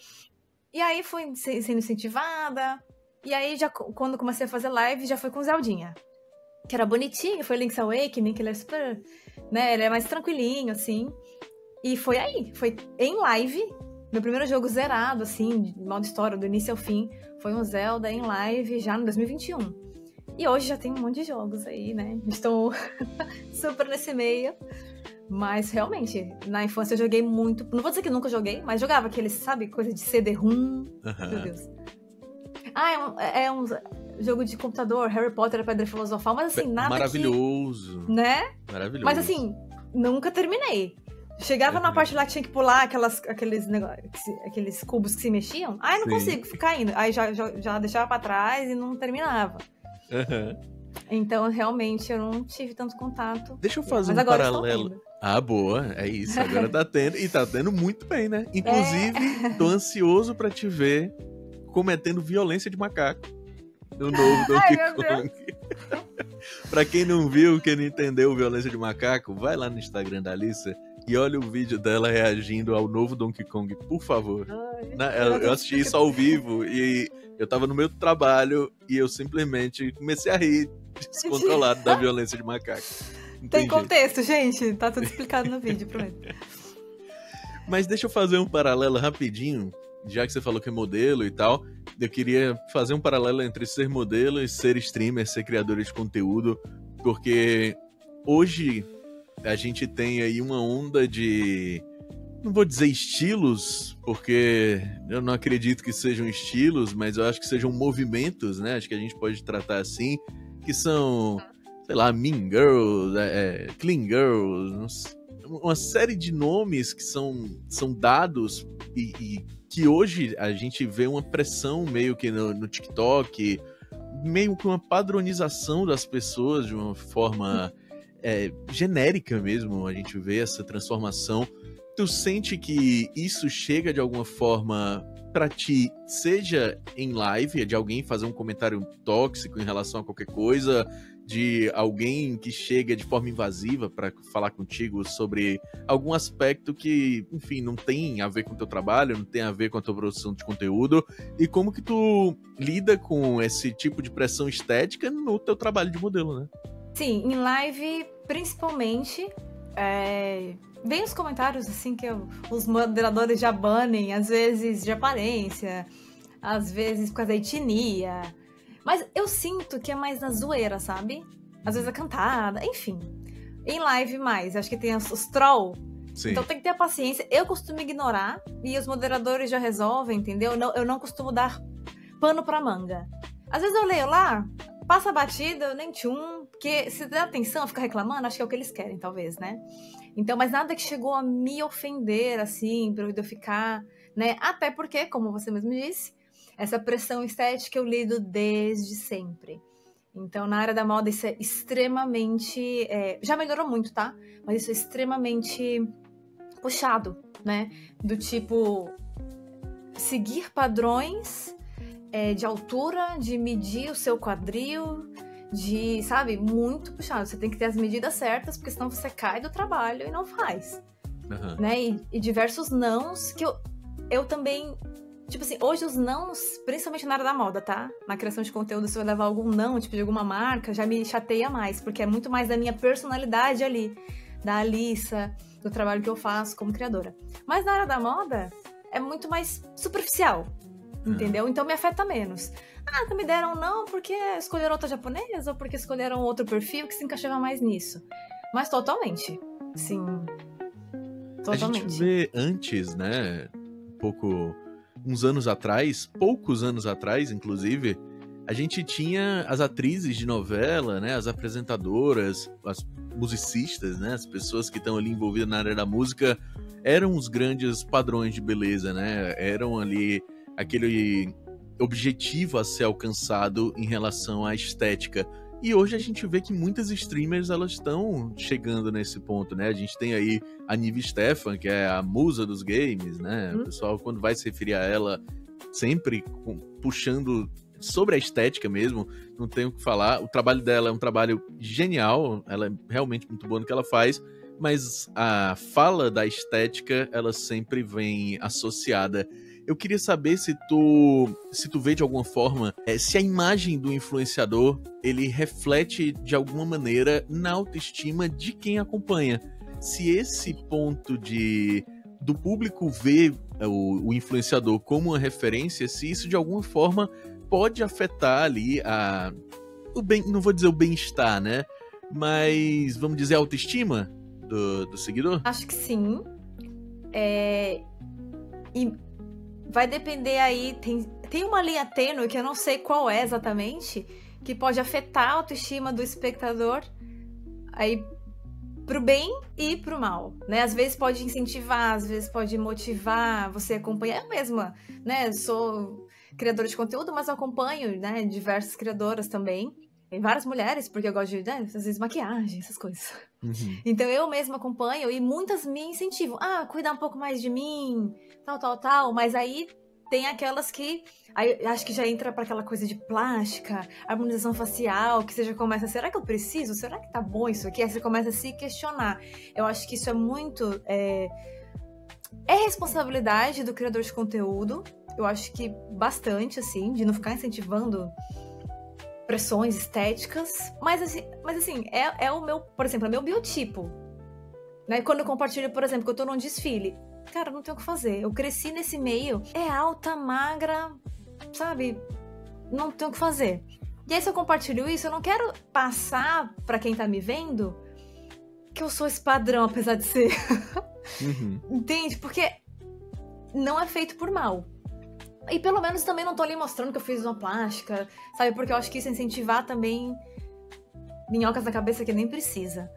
E aí fui sendo incentivada. E aí, já, quando comecei a fazer live, já foi com o Zeldinha. Que era bonitinho, foi Link's Awakening, que ele é super... Né, ele é mais tranquilinho, assim. E foi aí, foi em live. Meu primeiro jogo zerado, assim, de modo história, do início ao fim. Foi um Zelda em live, já no 2021. E hoje já tem um monte de jogos aí, né? Estou super nesse meio. Mas, realmente, na infância eu joguei muito... Não vou dizer que nunca joguei, mas jogava aqueles, sabe? Coisa de CD-ROM. Meu Deus. É um jogo de computador, Harry Potter, a Pedra Filosofal, mas assim, nada maravilhoso. Né? Maravilhoso. Mas assim, nunca terminei. Chegava na parte lá que tinha que pular aqueles cubos que se mexiam. Aí não consigo ficar indo. Aí já deixava pra trás e não terminava. Então, realmente, eu não tive tanto contato. Deixa eu fazer um paralelo. Ah, boa, é isso. Agora tá tendo. E tá tendo muito bem, né? Inclusive, tô ansioso pra te ver cometendo violência de macaco no novo Donkey Kong. Pra quem não viu, quem não entendeu violência de macaco, vai lá no Instagram da Alissa e olha o vídeo dela reagindo ao novo Donkey Kong, por favor. Eu assisti isso ao vivo e eu tava no meu trabalho e eu simplesmente comecei a rir descontrolado da violência de macaco. Tem contexto, gente. Tá tudo explicado no vídeo, prometo. Mas deixa eu fazer um paralelo rapidinho. Já que você falou que é modelo e tal, eu queria fazer um paralelo entre ser modelo e ser streamer, ser criador de conteúdo, porque hoje a gente tem aí uma onda de... Não vou dizer estilos, porque eu não acredito que sejam estilos, mas eu acho que sejam movimentos, né? Acho que a gente pode tratar assim, que são, sei lá, Mean Girls, Clean Girls, uma série de nomes que são dados e que hoje a gente vê uma pressão meio que no TikTok, meio que uma padronização das pessoas de uma forma genérica mesmo, a gente vê essa transformação. Tu sente que isso chega de alguma forma pra ti, seja em live, de alguém fazer um comentário tóxico em relação a qualquer coisa, de alguém que chega de forma invasiva pra falar contigo sobre algum aspecto que, enfim, não tem a ver com o teu trabalho, não tem a ver com a tua produção de conteúdo, e como que tu lida com esse tipo de pressão estética no teu trabalho de modelo, né? Sim, em live, principalmente, vem os comentários assim que os moderadores já banem, às vezes de aparência, às vezes por causa da etnia. Mas eu sinto que é mais na zoeira, sabe? Às vezes a cantada, enfim. Em live mais, acho que tem os troll. Sim. Então tem que ter paciência. Eu costumo ignorar e os moderadores já resolvem, entendeu? Eu não costumo dar pano pra manga. Às vezes eu leio lá, passa a batida, eu nem tchum, porque se der atenção, fica reclamando, acho que é o que eles querem, talvez, né? Então, mas nada que chegou a me ofender, assim, pra eu ficar, né? Até porque, como você mesmo disse, essa pressão estética eu lido desde sempre. Então, na área da moda, isso é extremamente... já melhorou muito, tá? Mas isso é extremamente puxado, né? Do tipo, seguir padrões de altura, de medir o seu quadril, de, sabe, muito puxado. Você tem que ter as medidas certas, porque senão você cai do trabalho e não faz. Uhum. Né? E diversos nãos que eu também... Tipo assim, hoje os nãos, principalmente na área da moda, tá? Na criação de conteúdo, se eu levar algum não, tipo, de alguma marca, já me chateia mais, porque é muito mais da minha personalidade ali, da Alissa, do trabalho que eu faço como criadora. Mas na área da moda, é muito mais superficial, entendeu? Então me afeta menos. Ah, não me deram não porque escolheram outra japonesa, ou porque escolheram outro perfil que se encaixava mais nisso. Mas totalmente, sim. Totalmente. A gente vê antes, né, uns anos atrás, poucos anos atrás, inclusive, a gente tinha as atrizes de novela, né, as apresentadoras, as musicistas, né, as pessoas que estão ali envolvidas na área da música, eram os grandes padrões de beleza, né, eram ali aquele objetivo a ser alcançado em relação à estética. E hoje a gente vê que muitas streamers, elas estão chegando nesse ponto, né? A gente tem aí a Nive Stefan, que é a musa dos games, né? O pessoal, quando vai se referir a ela, sempre puxando sobre a estética mesmo, não tem o que falar. O trabalho dela é um trabalho genial, ela é realmente muito boa no que ela faz, mas a fala da estética, ela sempre vem associada. Eu queria saber se tu vê de alguma forma, se a imagem do influenciador, ele reflete de alguma maneira na autoestima de quem acompanha. Se esse ponto do público ver o influenciador como uma referência, se isso de alguma forma pode afetar ali não vou dizer o bem-estar, né? Mas vamos dizer a autoestima do seguidor? Acho que sim. E vai depender aí, tem uma linha tênue que eu não sei qual é exatamente, que pode afetar a autoestima do espectador aí pro bem e pro mal, né? Às vezes pode incentivar, às vezes pode motivar você a acompanhar. Eu mesma, né? Sou criadora de conteúdo, mas eu acompanho, né, diversas criadoras também. Tem várias mulheres, porque eu gosto de, né, às vezes maquiagem, essas coisas. Uhum. Então eu mesma acompanho e muitas me incentivam. Cuidar um pouco mais de mim, tal. Mas aí tem aquelas que... Aí acho que já entra para aquela coisa de plástica, harmonização facial, que você já começa, será que eu preciso? Será que tá bom isso aqui? Aí você começa a se questionar. Eu acho que isso é muito... É responsabilidade do criador de conteúdo. Eu acho que bastante, assim, de não ficar incentivando pressões estéticas, mas assim, é o meu, por exemplo, é meu biotipo, né? Quando eu compartilho, por exemplo, que eu tô num desfile, cara, não tenho o que fazer, eu cresci nesse meio, alta, magra, sabe? Não tenho o que fazer. E aí se eu compartilho isso, eu não quero passar pra quem tá me vendo que eu sou esse padrão, apesar de ser. Uhum. Entende? Porque não é feito por mal. E pelo menos também não tô ali mostrando que eu fiz uma plástica, sabe? Porque eu acho que isso é incentivar também minhocas na cabeça que nem precisa.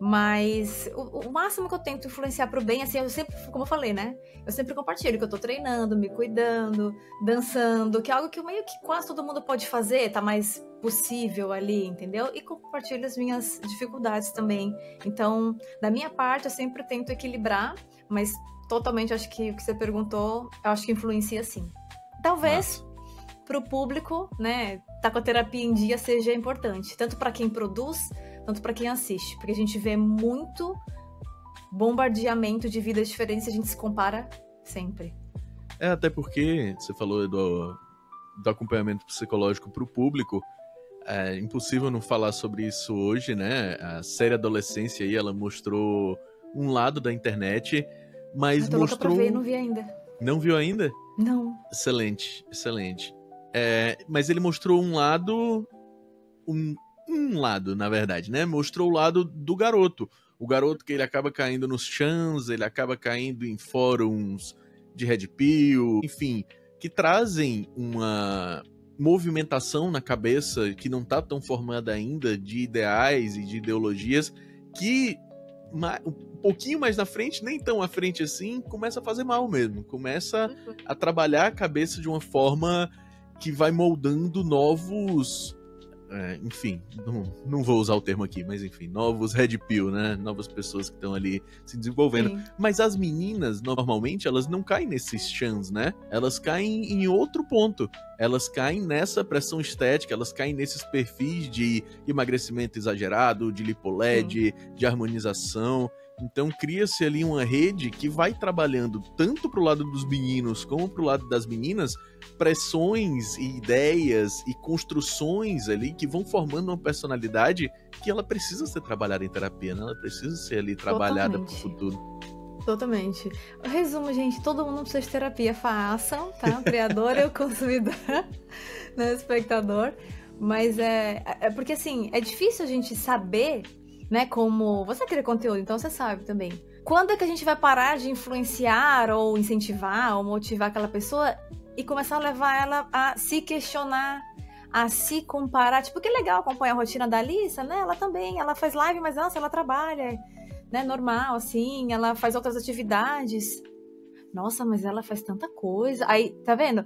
Mas o máximo que eu tento influenciar pro bem, assim, eu sempre, como eu falei, né? Eu sempre compartilho que eu tô treinando, me cuidando, dançando, que é algo que meio que quase todo mundo pode fazer, tá mais possível ali, entendeu? E compartilho as minhas dificuldades também. Então, da minha parte, eu sempre tento equilibrar, mas totalmente acho que o que você perguntou, eu acho que influencia sim. Talvez pro público, né, tá com a terapia em dia seja importante, tanto para quem produz, tanto para quem assiste, porque a gente vê muito bombardeamento de vidas diferentes e a gente se compara sempre. Até porque você falou do acompanhamento psicológico para o público. É impossível não falar sobre isso hoje, né? A série Adolescência aí, ela mostrou um lado da internet, mas tô louca mostrou... pra ver, não vi ainda. Não viu ainda? Não. Excelente, excelente. Mas ele mostrou um lado... Um lado, na verdade, né? Mostrou o lado do garoto. O garoto que ele acaba caindo nos chans, ele acaba caindo em fóruns de Red Pill, enfim, que trazem uma movimentação na cabeça que não tá tão formada ainda de ideais e de ideologias que um pouquinho mais na frente, nem tão à frente assim, começa a fazer mal mesmo. Começa a trabalhar a cabeça de uma forma que vai moldando novos... enfim, não vou usar o termo aqui, mas enfim, novos Red Pill, né? Novas pessoas que estão ali se desenvolvendo. Sim. Mas as meninas, normalmente, elas não caem nesses chans, né? Elas caem em outro ponto. Elas caem nessa pressão estética, elas caem nesses perfis de emagrecimento exagerado, de lipoled, de harmonização. Então cria-se ali uma rede que vai trabalhando tanto pro lado dos meninos como pro lado das meninas, pressões e ideias e construções ali que vão formando uma personalidade que ela precisa ser trabalhada em terapia, né? Ela precisa ser ali trabalhada pro futuro. Totalmente. Resumo, gente, todo mundo precisa de terapia. Façam, tá? O criador e o consumidor, né? O espectador. Mas é porque, assim, é difícil a gente saber, né, como... Você cria conteúdo, então você sabe também. Quando é que a gente vai parar de influenciar ou incentivar ou motivar aquela pessoa e começar a levar ela a se questionar, a se comparar? Tipo, que legal acompanhar a rotina da Alissa, né? Ela também, ela faz live, mas nossa, ela trabalha, né, normal, assim, ela faz outras atividades. Nossa, mas ela faz tanta coisa. Aí, tá vendo?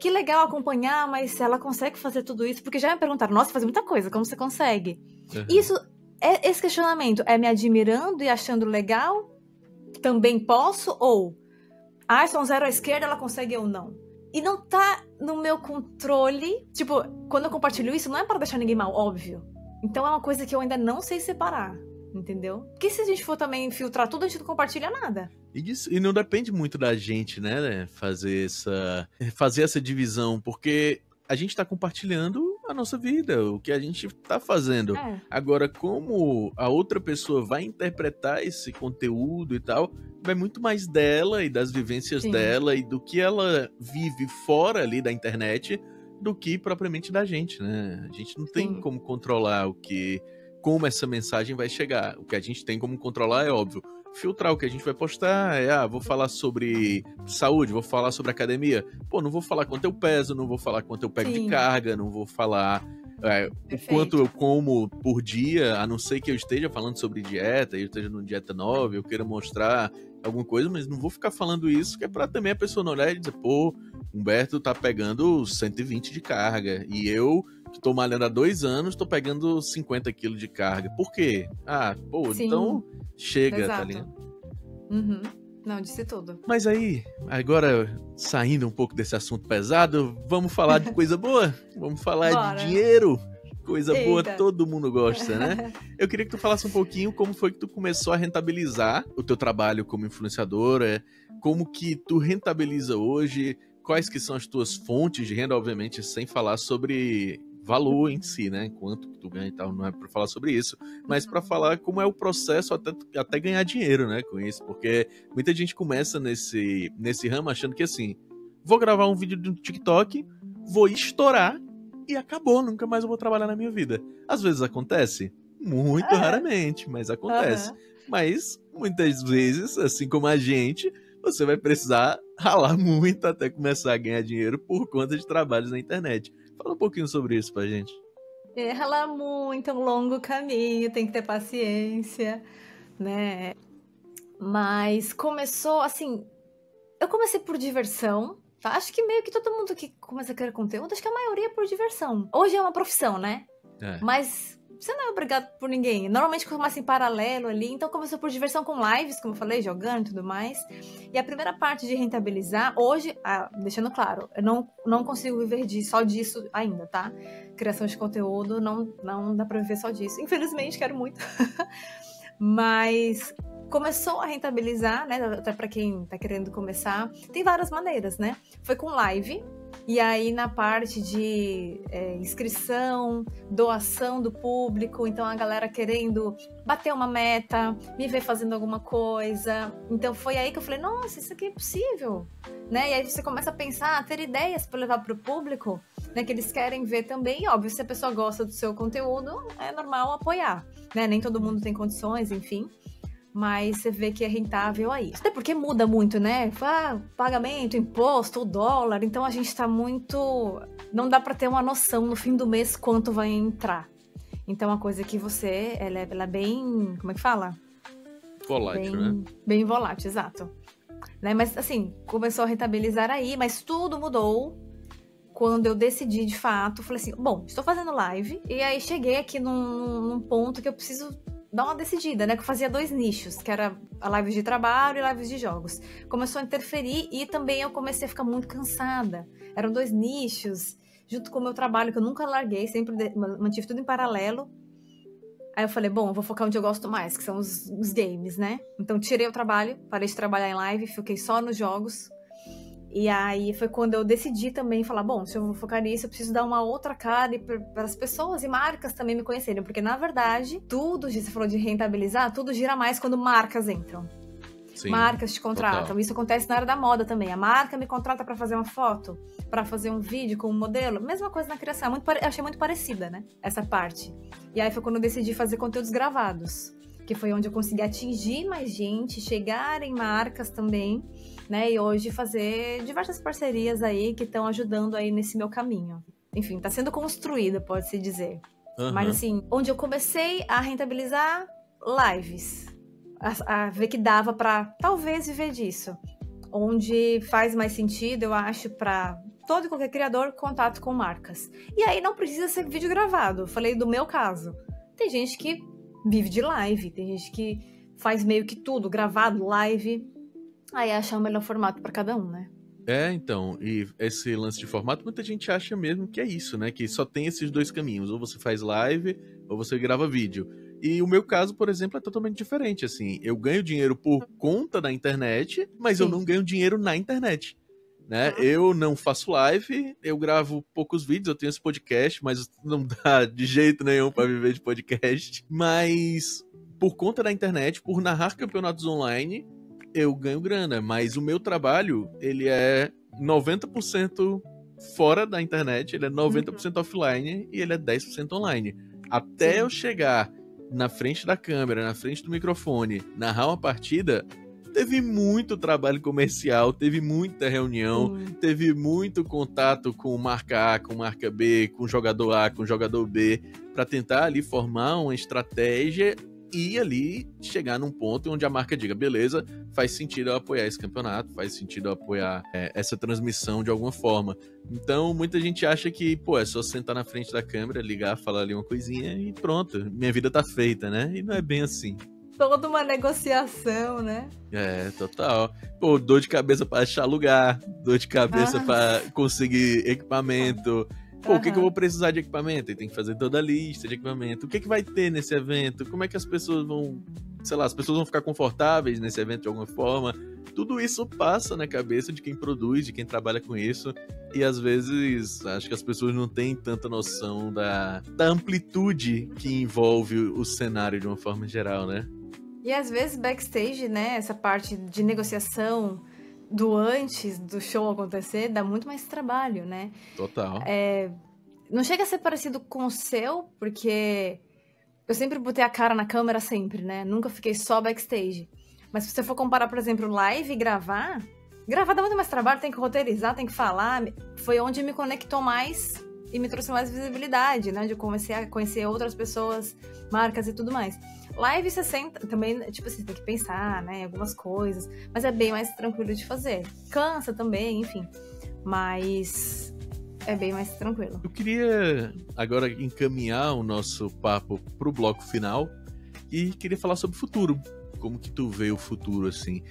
Que legal acompanhar, mas ela consegue fazer tudo isso? Porque já me perguntaram, nossa, faz muita coisa, como você consegue? Isso, esse questionamento é me admirando e achando legal? Também posso? Ou, sou zero à esquerda, ela consegue ou não? E não tá no meu controle. Tipo, quando eu compartilho isso, não é para deixar ninguém mal, óbvio. Então é uma coisa que eu ainda não sei separar. Entendeu? Porque se a gente for também filtrar tudo, a gente não compartilha nada. E não depende muito da gente, né? Fazer essa divisão, porque a gente tá compartilhando a nossa vida, o que a gente tá fazendo. Agora, como a outra pessoa vai interpretar esse conteúdo e tal, vai muito mais dela e das vivências dela e do que ela vive fora ali da internet do que propriamente da gente, né? A gente não tem como controlar como essa mensagem vai chegar. O que a gente tem como controlar é óbvio. Filtrar o que a gente vai postar, vou falar sobre saúde, vou falar sobre academia. Pô, não vou falar quanto eu peso, não vou falar quanto eu pego de carga, não vou falar o quanto eu como por dia, a não ser que eu esteja falando sobre dieta, eu esteja numa dieta nova, eu queira mostrar alguma coisa, mas não vou ficar falando isso, que é pra também a pessoa não olhar e dizer, pô, Humberto tá pegando 120 de carga, e eu, que tô malhando há 2 anos, tô pegando 50 quilos de carga. Por quê? Então chega, exato. Tá ligado? Não, disse tudo. Mas aí, agora, saindo um pouco desse assunto pesado, vamos falar de coisa boa? Vamos falar de dinheiro? Coisa boa, todo mundo gosta, né? Eu queria que tu falasse um pouquinho como foi que tu começou a rentabilizar o teu trabalho como influenciadora, como que tu rentabiliza hoje, quais que são as tuas fontes de renda, obviamente, sem falar sobre valor em si, né? Quanto que tu ganha e tal, não é pra falar sobre isso, mas pra falar como é o processo até ganhar dinheiro, né, com isso, porque muita gente começa nesse ramo achando que assim, vou gravar um vídeo do TikTok, vou estourar e acabou, nunca mais eu vou trabalhar na minha vida. Às vezes acontece, muito raramente, mas acontece. Mas muitas vezes, assim como a gente, você vai precisar ralar muito até começar a ganhar dinheiro por conta de trabalhos na internet. Fala um pouquinho sobre isso pra gente. Ela muito, é um longo caminho, tem que ter paciência, né? Mas começou assim, eu comecei por diversão, tá? Acho que meio que todo mundo que começa a criar conteúdo, acho que a maioria é por diversão. Hoje é uma profissão, né? É. Mas você não é obrigado por ninguém. Normalmente começa em paralelo ali, então começou por diversão com lives, como eu falei, jogando e tudo mais. E a primeira parte de rentabilizar, hoje, deixando claro, eu não consigo viver só disso ainda, tá? Criação de conteúdo, não dá pra viver só disso. Infelizmente, quero muito. Mas começou a rentabilizar, né? Até pra quem tá querendo começar. Tem várias maneiras, né? Foi com live. E aí, na parte de inscrição, doação do público, então a galera querendo bater uma meta, me ver fazendo alguma coisa. Então foi aí que eu falei, nossa, isso aqui é possível, né? E aí você começa a pensar, ter ideias para levar para o público, né? Que eles querem ver também. E óbvio, se a pessoa gosta do seu conteúdo, é normal apoiar, né? Nem todo mundo tem condições, enfim. Mas você vê que é rentável aí. Até porque muda muito, né? Pagamento, imposto, o dólar. Então a gente tá muito... Não dá pra ter uma noção no fim do mês quanto vai entrar. Então a coisa que você... Ela é bem... Como é que fala? Volátil, né? Bem volátil, exato. Né? Mas assim, começou a rentabilizar aí. Mas tudo mudou quando eu decidi, de fato. Falei assim, bom, estou fazendo live. E aí cheguei aqui num ponto que eu preciso... dar uma decidida, né? Que eu fazia 2 nichos, que era a live de trabalho e lives de jogos. Começou a interferir e também eu comecei a ficar muito cansada. Eram 2 nichos, junto com o meu trabalho, que eu nunca larguei, sempre mantive tudo em paralelo. Aí eu falei, bom, eu vou focar onde eu gosto mais, que são os games, né? Então tirei o trabalho, parei de trabalhar em live, fiquei só nos jogos. E aí foi quando eu decidi também falar, bom, se eu vou focar nisso, eu preciso dar uma outra cara para as pessoas e marcas também me conhecerem. Porque, na verdade, tudo, você falou de rentabilizar, tudo gira mais quando marcas entram. Sim, marcas te contratam. Total. Isso acontece na área da moda também. A marca me contrata para fazer uma foto, para fazer um vídeo com um modelo. Mesma coisa na criação. Eu achei muito parecida, né? Essa parte. E aí foi quando eu decidi fazer conteúdos gravados. Que foi onde eu consegui atingir mais gente, chegar em marcas também, né? E hoje fazer diversas parcerias aí que estão ajudando aí nesse meu caminho. Enfim, tá sendo construída, pode-se dizer. Uhum. Mas assim, onde eu comecei a rentabilizar lives, a ver que dava pra talvez viver disso. Onde faz mais sentido, eu acho, pra todo e qualquer criador, contato com marcas. E aí não precisa ser vídeo gravado. Eu falei do meu caso. Tem gente que vive de live, tem gente que faz meio que tudo, gravado, live. Aí achar o melhor formato para cada um, né? Então, e esse lance de formato, muita gente acha mesmo que é isso, né? Que só tem esses 2 caminhos, ou você faz live, ou você grava vídeo. E o meu caso, por exemplo, é totalmente diferente, assim. Eu ganho dinheiro por conta da internet, mas Sim. eu não ganho dinheiro na internet, né? Eu não faço live, eu gravo poucos vídeos, eu tenho esse podcast, mas não dá de jeito nenhum para viver de podcast. Mas por conta da internet, por narrar campeonatos online, eu ganho grana, mas o meu trabalho, ele é 90% fora da internet, ele é 90% offline e ele é 10% online. Até eu chegar na frente da câmera, na frente do microfone, narrar uma partida, teve muito trabalho comercial, teve muita reunião, teve muito contato com marca A, com marca B, com jogador A, com jogador B, para tentar ali formar uma estratégia e ali chegar num ponto onde a marca diga, beleza, faz sentido eu apoiar esse campeonato, faz sentido eu apoiar essa transmissão de alguma forma. Então, muita gente acha que, é só sentar na frente da câmera, ligar, falar ali uma coisinha e pronto, minha vida tá feita, né? E não é bem assim. Toda uma negociação, né? Total. Dor de cabeça pra achar lugar, dor de cabeça pra conseguir equipamento. O que eu vou precisar de equipamento? E tem que fazer toda a lista de equipamento. O que vai ter nesse evento? Como é que as pessoas vão... Sei lá, as pessoas vão ficar confortáveis nesse evento de alguma forma? Tudo isso passa na cabeça de quem produz, de quem trabalha com isso. E às vezes, acho que as pessoas não têm tanta noção da amplitude que envolve o cenário de uma forma geral, né? E às vezes backstage, né, essa parte de negociação do antes do show acontecer, dá muito mais trabalho, né? Total. Não chega a ser parecido com o seu, porque eu sempre botei a cara na câmera sempre, né? Nunca fiquei só backstage. Mas se você for comparar, por exemplo, live e gravar dá muito mais trabalho, tem que roteirizar, tem que falar. Foi onde me conectou mais e me trouxe mais visibilidade, né? De comecei a conhecer outras pessoas, marcas e tudo mais. Live você senta, também, tipo assim, tem que pensar, né? Algumas coisas, mas é bem mais tranquilo de fazer. Cansa também, enfim, mas é bem mais tranquilo. Eu queria agora encaminhar o nosso papo pro bloco final e queria falar sobre o futuro. Como que tu vê o futuro, assim?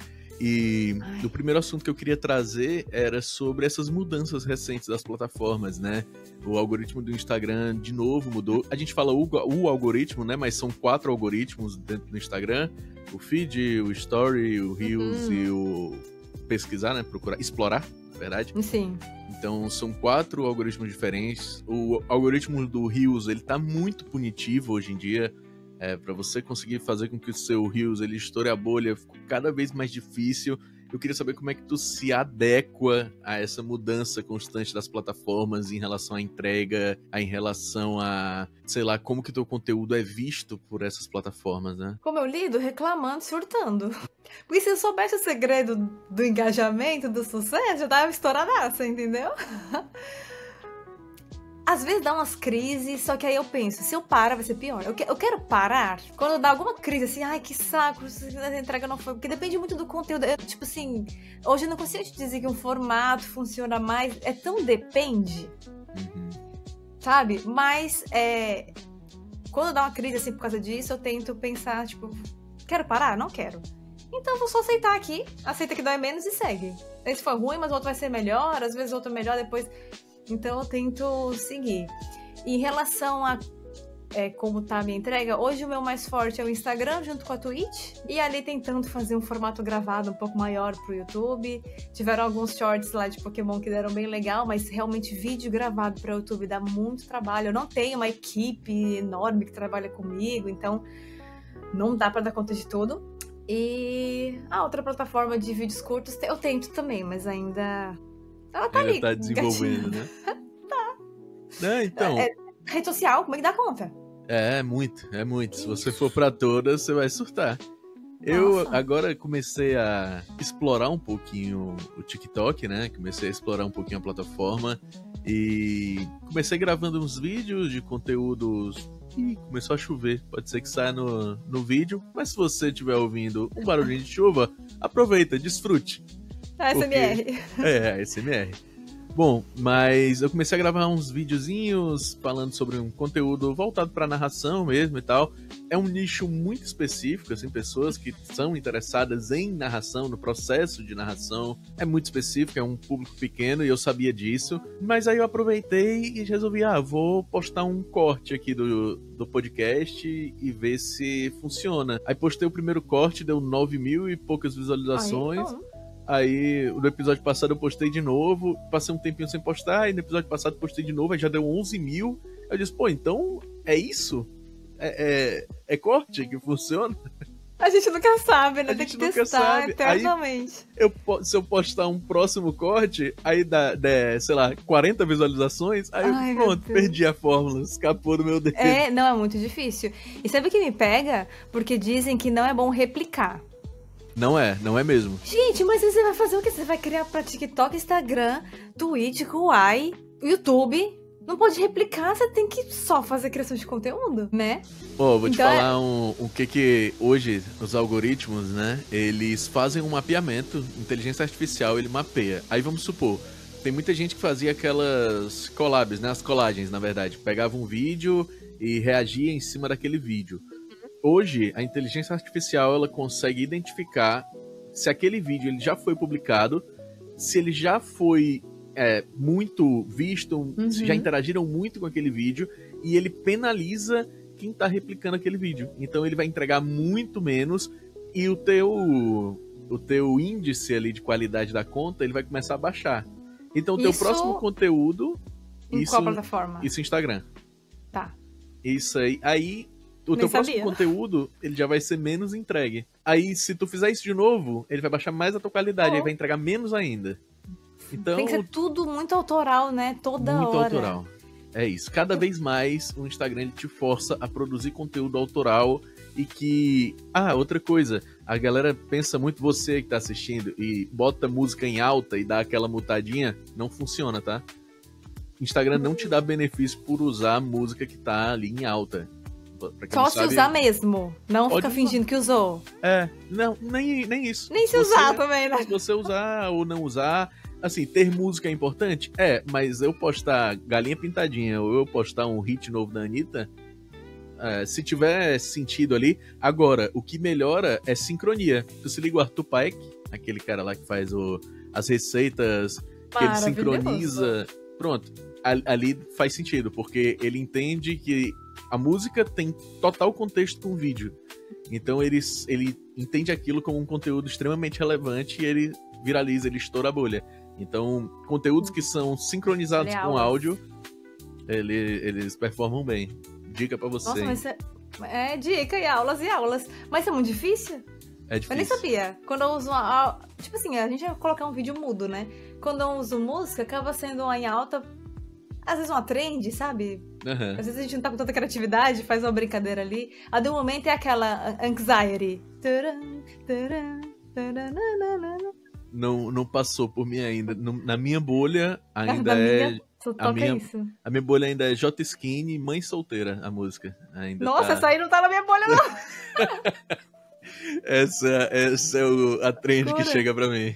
E o primeiro assunto que eu queria trazer era sobre essas mudanças recentes das plataformas, né? O algoritmo do Instagram, de novo, mudou. A gente fala o algoritmo, né? Mas são 4 algoritmos dentro do Instagram. O feed, o story, o reels e o pesquisar, né? Procurar, explorar, na verdade. Sim. Então, são 4 algoritmos diferentes. O algoritmo do reels, ele tá muito punitivo hoje em dia. Para você conseguir fazer com que o seu Reels ele estoure a bolha, ficou cada vez mais difícil. Eu queria saber como é que tu se adequa a essa mudança constante das plataformas em relação à entrega, em relação a, sei lá, como que teu conteúdo é visto por essas plataformas, né? Como eu lido? Reclamando, surtando. Porque se eu soubesse o segredo do engajamento, do sucesso, já tava estouradaça, entendeu? Às vezes dá umas crises, só que aí eu penso, se eu parar vai ser pior. Eu quero parar quando dá alguma crise, assim, ai que saco, a entrega não foi. Porque depende muito do conteúdo. Tipo assim, hoje eu não consigo te dizer que um formato funciona mais. É tão depende. Sabe? Mas quando dá uma crise assim por causa disso, eu tento pensar, tipo, quero parar? Não quero. Então eu vou só aceitar aqui, aceita que dói menos e segue. Esse foi ruim, mas o outro vai ser melhor, às vezes o outro melhor depois. Então eu tento seguir. Em relação a como tá a minha entrega, hoje o meu mais forte é o Instagram junto com a Twitch. E ali tentando fazer um formato gravado um pouco maior pro YouTube. Tiveram alguns shorts lá de Pokémon que deram bem legal, mas realmente vídeo gravado para o YouTube dá muito trabalho. Eu não tenho uma equipe enorme que trabalha comigo, então não dá para dar conta de tudo. E a outra plataforma de vídeos curtos eu tento também, mas ainda... Ela tá ali. Tá desenvolvendo, né? Tá. Então... Rede social, como é que dá conta? É muito. Se você for pra todas, você vai surtar. Eu agora comecei a explorar um pouquinho o TikTok, né? Comecei a explorar um pouquinho a plataforma e comecei gravando uns vídeos de conteúdos e começou a chover. Pode ser que saia no vídeo, mas se você estiver ouvindo um barulhinho de chuva, aproveita, desfrute. ASMR. ASMR. Bom, mas eu comecei a gravar uns videozinhos falando sobre um conteúdo voltado para narração mesmo e tal. É um nicho muito específico, assim, pessoas que são interessadas em narração, no processo de narração. É muito específico, é um público pequeno e eu sabia disso. Mas aí eu aproveitei e resolvi, vou postar um corte aqui do podcast e ver se funciona. Aí postei o primeiro corte, deu 9.000 e poucas visualizações. Aí, no episódio passado eu postei de novo, passei um tempinho sem postar, e no episódio passado postei de novo, aí já deu 11.000. Eu disse, então é isso? É corte que funciona? A gente nunca sabe, né? Tem que testar eternamente. Aí, se eu postar um próximo corte, aí dá, sei lá, 40 visualizações, aí pronto, perdi a fórmula, escapou do meu dedo. Não, é muito difícil. E sabe o que me pega? Porque dizem que não é bom replicar. Não é mesmo. Gente, mas você vai fazer o quê? Você vai criar pra TikTok, Instagram, Twitch, Kuai, YouTube? Não pode replicar, você tem que só fazer criação de conteúdo, né? Vou te falar o que hoje os algoritmos, né? Eles fazem um mapeamento, inteligência artificial, ele mapeia. Aí vamos supor, tem muita gente que fazia aquelas collabs, né? As colagens, na verdade. Pegava um vídeo e reagia em cima daquele vídeo. Hoje, a inteligência artificial ela consegue identificar se aquele vídeo ele já foi publicado, se ele já foi muito visto, se já interagiram muito com aquele vídeo, e ele penaliza quem está replicando aquele vídeo. Então ele vai entregar muito menos e o teu índice ali de qualidade da conta ele vai começar a baixar. Então o teu próximo conteúdo... Em qual plataforma? Isso, Instagram. Tá. Isso aí o teu próximo conteúdo, ele já vai ser menos entregue. Aí, se tu fizer isso de novo, ele vai baixar mais a tua qualidade, aí vai entregar menos ainda. Então, tem que ser tudo muito autoral, né? Toda hora. Muito autoral. É isso. Cada vez mais o Instagram ele te força a produzir conteúdo autoral e que... outra coisa. A galera pensa muito, você que tá assistindo, e bota música em alta e dá aquela mutadinha, não funciona, tá? Instagram não te dá benefício por usar a música que tá ali em alta. Pra quem Só não se sabe, usar mesmo. Não pode fica usar. fingindo que usou. Não, nem isso. Nem se usar também, né? Se você usar ou não usar, assim, ter música é importante? Mas eu postar Galinha Pintadinha ou eu postar um hit novo da Anitta, se tiver sentido ali. Agora, o que melhora é sincronia. Tu se liga o Arthur Paek, aquele cara lá que faz as receitas, que ele sincroniza. Pronto, ali faz sentido, porque ele entende que a música tem total contexto com o vídeo. Então ele entende aquilo como um conteúdo extremamente relevante e ele viraliza, ele estoura a bolha. Então, conteúdos que são sincronizados com áudio, eles performam bem. Dica pra você. Nossa, mas dica e aulas. Mas é muito difícil? É difícil. Eu nem sabia. Quando eu uso tipo assim, a gente vai colocar um vídeo mudo, né? Quando eu uso música, acaba sendo uma em alta, às vezes uma trend, sabe? Uhum. Às vezes a gente não tá com tanta criatividade, faz uma brincadeira ali. A do momento é aquela anxiety. Não passou por mim ainda. Na minha bolha ainda a minha bolha ainda é J Skin, Mãe Solteira, a música. Ainda Nossa, essa aí não tá na minha bolha, não. Essa é a trend que chega pra mim.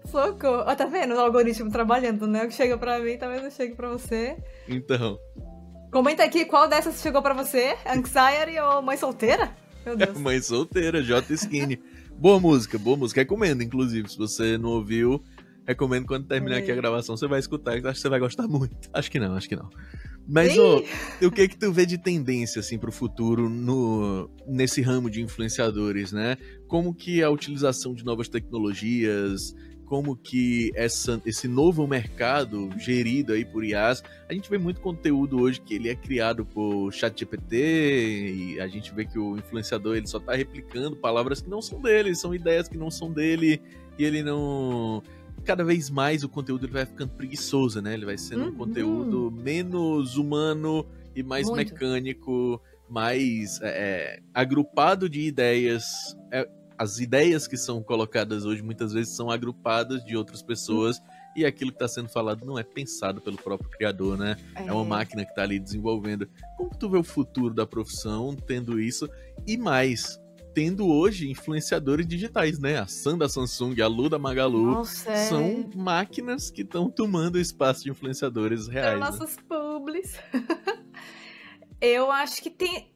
Socorro. Ó, tá vendo o algoritmo trabalhando, né? O que chega pra mim talvez não chegue pra você. Então. Comenta aqui qual dessas chegou pra você. Anxiety ou Mãe Solteira? Meu Deus. Mãe Solteira, J Skin. Boa música. Recomendo, inclusive. Se você não ouviu, recomendo quando terminar aqui a gravação. Você vai escutar, acho que você vai gostar muito. Acho que não. Mas, o que tu vê de tendência, assim, pro futuro nesse ramo de influenciadores, né? Como que a utilização de novas tecnologias, como que esse novo mercado gerido aí por IAs, a gente vê muito conteúdo hoje que ele é criado por ChatGPT e a gente vê que o influenciador ele só tá replicando palavras que não são dele, são ideias que não são dele e ele não... Cada vez mais o conteúdo ele vai ficando preguiçoso, né? Ele vai sendo um conteúdo menos humano e mais mecânico, mais agrupado de ideias. As ideias que são colocadas hoje muitas vezes são agrupadas de outras pessoas e aquilo que está sendo falado não é pensado pelo próprio criador, né? É uma máquina que está ali desenvolvendo. Como tu vê o futuro da profissão tendo isso e mais... tendo hoje influenciadores digitais, né? A Sam da Samsung, a Lu da Magalu, são máquinas que estão tomando o espaço de influenciadores reais. São nossos publis. Eu acho que tem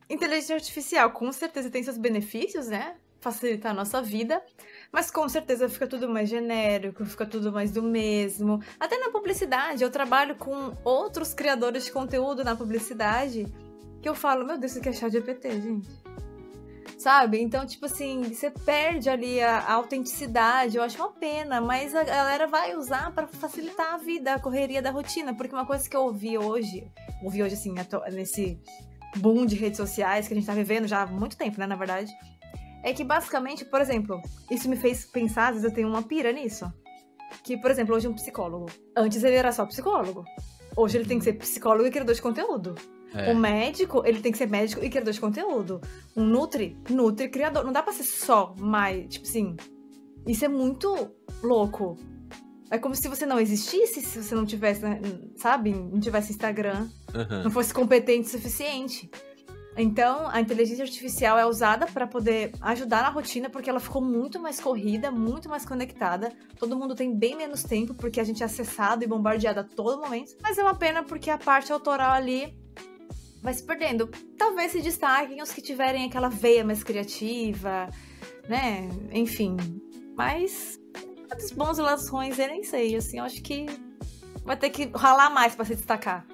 inteligência artificial, com certeza tem seus benefícios, né? Facilitar a nossa vida, mas com certeza fica tudo mais genérico, fica tudo mais do mesmo. Até na publicidade, eu trabalho com outros criadores de conteúdo na publicidade, que eu falo, meu Deus, isso aqui é ChatGPT, gente. Sabe? Então, tipo assim, você perde ali a autenticidade, eu acho uma pena, mas a galera vai usar pra facilitar a vida, a correria da rotina, porque uma coisa que eu ouvi hoje assim, nesse boom de redes sociais que a gente tá vivendo já há muito tempo, né, na verdade, é que basicamente, por exemplo, isso me fez pensar, às vezes eu tenho uma pira nisso, que, por exemplo, hoje um psicólogo, antes ele era só psicólogo, hoje ele tem que ser psicólogo e criador de conteúdo. O médico, ele tem que ser médico e criador de conteúdo. Um nutri criador. Não dá pra ser só mais, tipo assim, isso é muito louco. É como se você não existisse, se você não tivesse, sabe? Não tivesse Instagram, não fosse competente o suficiente. Então, a inteligência artificial é usada pra poder ajudar na rotina, porque ela ficou muito mais corrida, muito mais conectada. Todo mundo tem bem menos tempo, porque a gente é acessado e bombardeado a todo momento. Mas é uma pena porque a parte autoral ali vai se perdendo. Talvez se destaquem os que tiverem aquela veia mais criativa, né? Enfim. Mas dos bons e lados ruins, eu nem sei. Assim, eu acho que vai ter que ralar mais pra se destacar.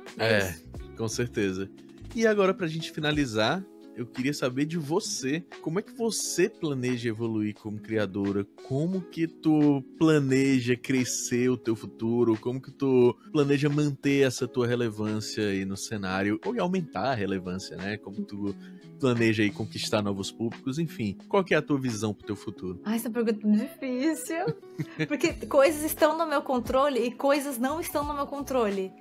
Com certeza. E agora, pra gente finalizar, eu queria saber de você. Como é que você planeja evoluir como criadora? Como que tu planeja crescer o teu futuro? Como que tu planeja manter essa tua relevância aí no cenário? Ou aumentar a relevância, né? Como tu planeja aí conquistar novos públicos? Enfim, qual que é a tua visão pro teu futuro? Essa pergunta é difícil. Porque coisas estão no meu controle e coisas não estão no meu controle,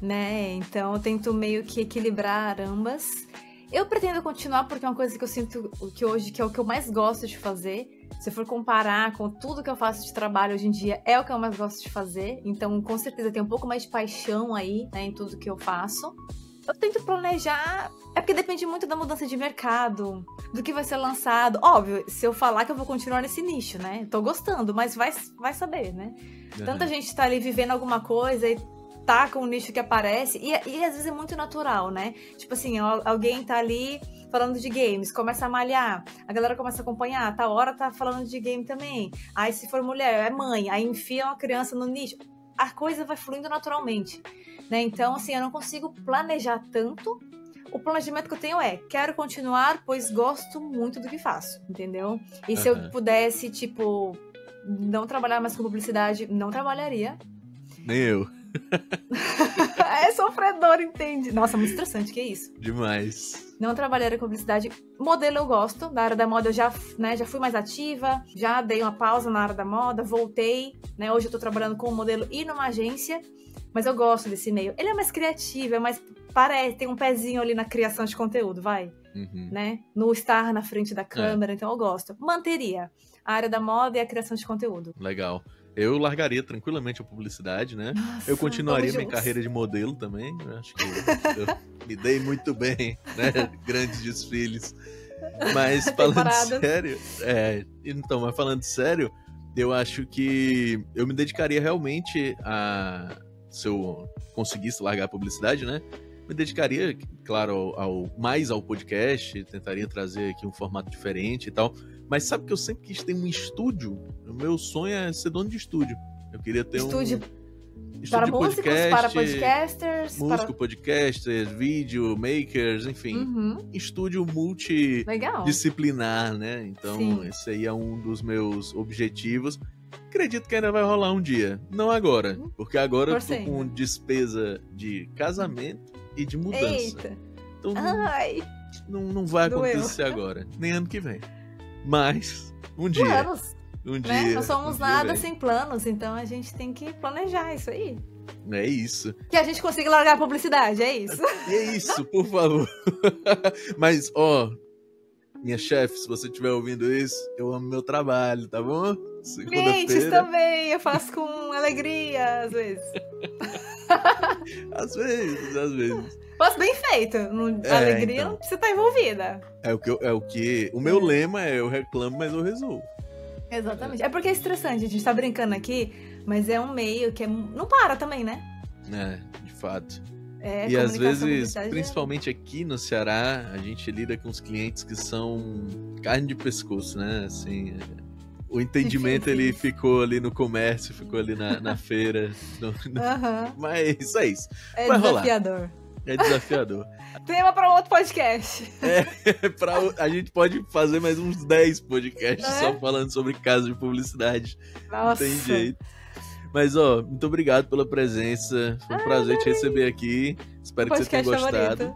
né? Então eu tento meio que equilibrar ambas. Eu pretendo continuar porque é uma coisa que eu sinto que hoje que é o que eu mais gosto de fazer. Se eu for comparar com tudo que eu faço de trabalho hoje em dia, é o que eu mais gosto de fazer. Então, com certeza, tem um pouco mais de paixão aí, né, em tudo que eu faço. Eu tento planejar, é porque depende muito da mudança de mercado, do que vai ser lançado. Óbvio, se eu falar que eu vou continuar nesse nicho, né? Tô gostando, mas vai saber, né? Tanta gente tá ali vivendo alguma coisa e tá com o nicho que aparece, e às vezes é muito natural, né? Tipo assim, alguém tá ali falando de games, começa a malhar, a galera começa a acompanhar, tá hora tá falando de game também. Aí se for mulher, é mãe, aí enfia uma criança no nicho. A coisa vai fluindo naturalmente, né? Então, assim, eu não consigo planejar tanto. O planejamento que eu tenho é, quero continuar, pois gosto muito do que faço, entendeu? E se eu pudesse, tipo, não trabalhar mais com publicidade, não trabalharia. Nem eu. É sofredor, entende? Nossa, muito estressante, que isso? Demais. Não trabalharia com publicidade. Modelo eu gosto, da área da moda eu já fui mais ativa, já dei uma pausa na área da moda, voltei, né? Hoje eu tô trabalhando como modelo e numa agência, mas eu gosto desse meio. Ele é mais criativo, é mais, parece, tem um pezinho ali na criação de conteúdo, vai, né? No estar na frente da câmera, então eu gosto. Manteria a área da moda e a criação de conteúdo. Legal. Eu largaria tranquilamente a publicidade, né? Nossa, eu continuaria minha carreira de modelo também. Eu acho que eu me dei muito bem, né? Grandes desfiles. Mas falando sério... mas falando sério, eu acho que eu me dedicaria realmente a... Se eu conseguisse largar a publicidade, né? Me dedicaria, claro, mais ao podcast, tentaria trazer aqui um formato diferente e tal. Mas sabe que eu sempre quis ter um estúdio? O meu sonho é ser dono de estúdio. Eu queria ter estúdio para de músicos, podcast, para podcasters, músico, podcasters, vídeo, makers, enfim. Estúdio multidisciplinar, né? Então, sim, esse aí é um dos meus objetivos. Acredito que ainda vai rolar um dia. Não agora, porque agora eu tô com despesa de casamento e de mudança. Eita. Então não vai acontecer agora, nem ano que vem. Mas, um dia. Planos, um dia. Né? Não somos nada sem planos, então a gente tem que planejar isso aí. É isso. Que a gente consiga largar a publicidade, é isso. É isso, por favor. Mas, minha chefe, se você estiver ouvindo isso, eu amo meu trabalho, tá bom? Clientes também, eu faço com alegria, às vezes. Às vezes. Faço bem feito. Alegria então. Não precisa estar envolvida. O meu lema é eu reclamo, mas eu resolvo. Exatamente. É porque é estressante, a gente tá brincando aqui, mas é um meio que não para também, né? De fato. E às vezes, principalmente aqui no Ceará, a gente lida com os clientes que são carne de pescoço, né? Assim, o entendimento ele ficou ali no comércio, ficou ali na feira. Mas é isso. É desafiador. É desafiador. Tema para outro podcast. A gente pode fazer mais uns 10 podcasts só falando sobre casos de publicidade. Nossa. Não tem jeito. Mas, muito obrigado pela presença. Foi um prazer te receber aqui. Espero que você tenha gostado.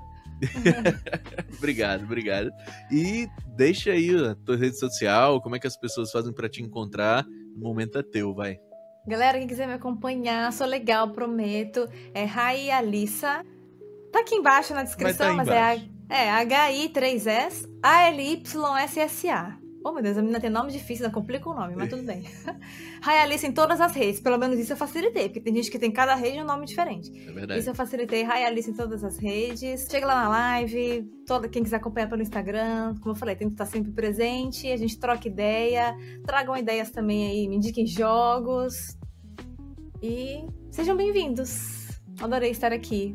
Obrigado. E deixa aí a tua rede social, como é que as pessoas fazem pra te encontrar. O momento é teu, vai. Galera, quem quiser me acompanhar, sou legal, prometo. É Rai Alissa. Tá aqui embaixo na descrição, mas é HI3S ALYSSA. Oh, meu Deus, a menina tem nome difícil, não complica o nome, mas tudo bem. Rai Alissa em todas as redes, pelo menos isso eu facilitei, porque tem gente que tem cada rede um nome diferente. É verdade. Isso eu facilitei, Rai Alissa em todas as redes. Chega lá na live, quem quiser acompanhar pelo Instagram, como eu falei, tento estar sempre presente, a gente troca ideia, tragam ideias também aí, me indiquem jogos. E sejam bem-vindos. Adorei estar aqui.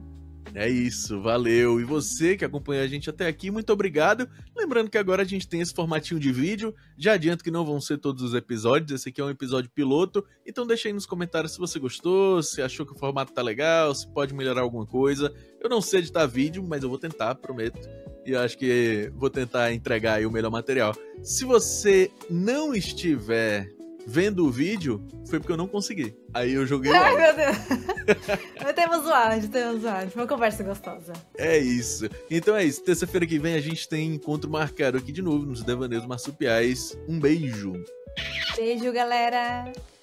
É isso, valeu. E você que acompanhou a gente até aqui, muito obrigado. Lembrando que agora a gente tem esse formatinho de vídeo. Já adianto que não vão ser todos os episódios, esse aqui é um episódio piloto. Então deixa aí nos comentários se você gostou, se achou que o formato tá legal, se pode melhorar alguma coisa. Eu não sei editar vídeo, mas eu vou tentar, prometo. E eu acho que vou tentar entregar aí o melhor material. Se você não estiver vendo o vídeo, foi porque eu não consegui. Aí eu joguei Ai, meu Deus. Temos o áudio. Foi uma conversa gostosa. É isso. Então é isso. Terça-feira que vem a gente tem encontro marcado aqui de novo nos Devaneios Marsupiais. Um beijo. Beijo, galera.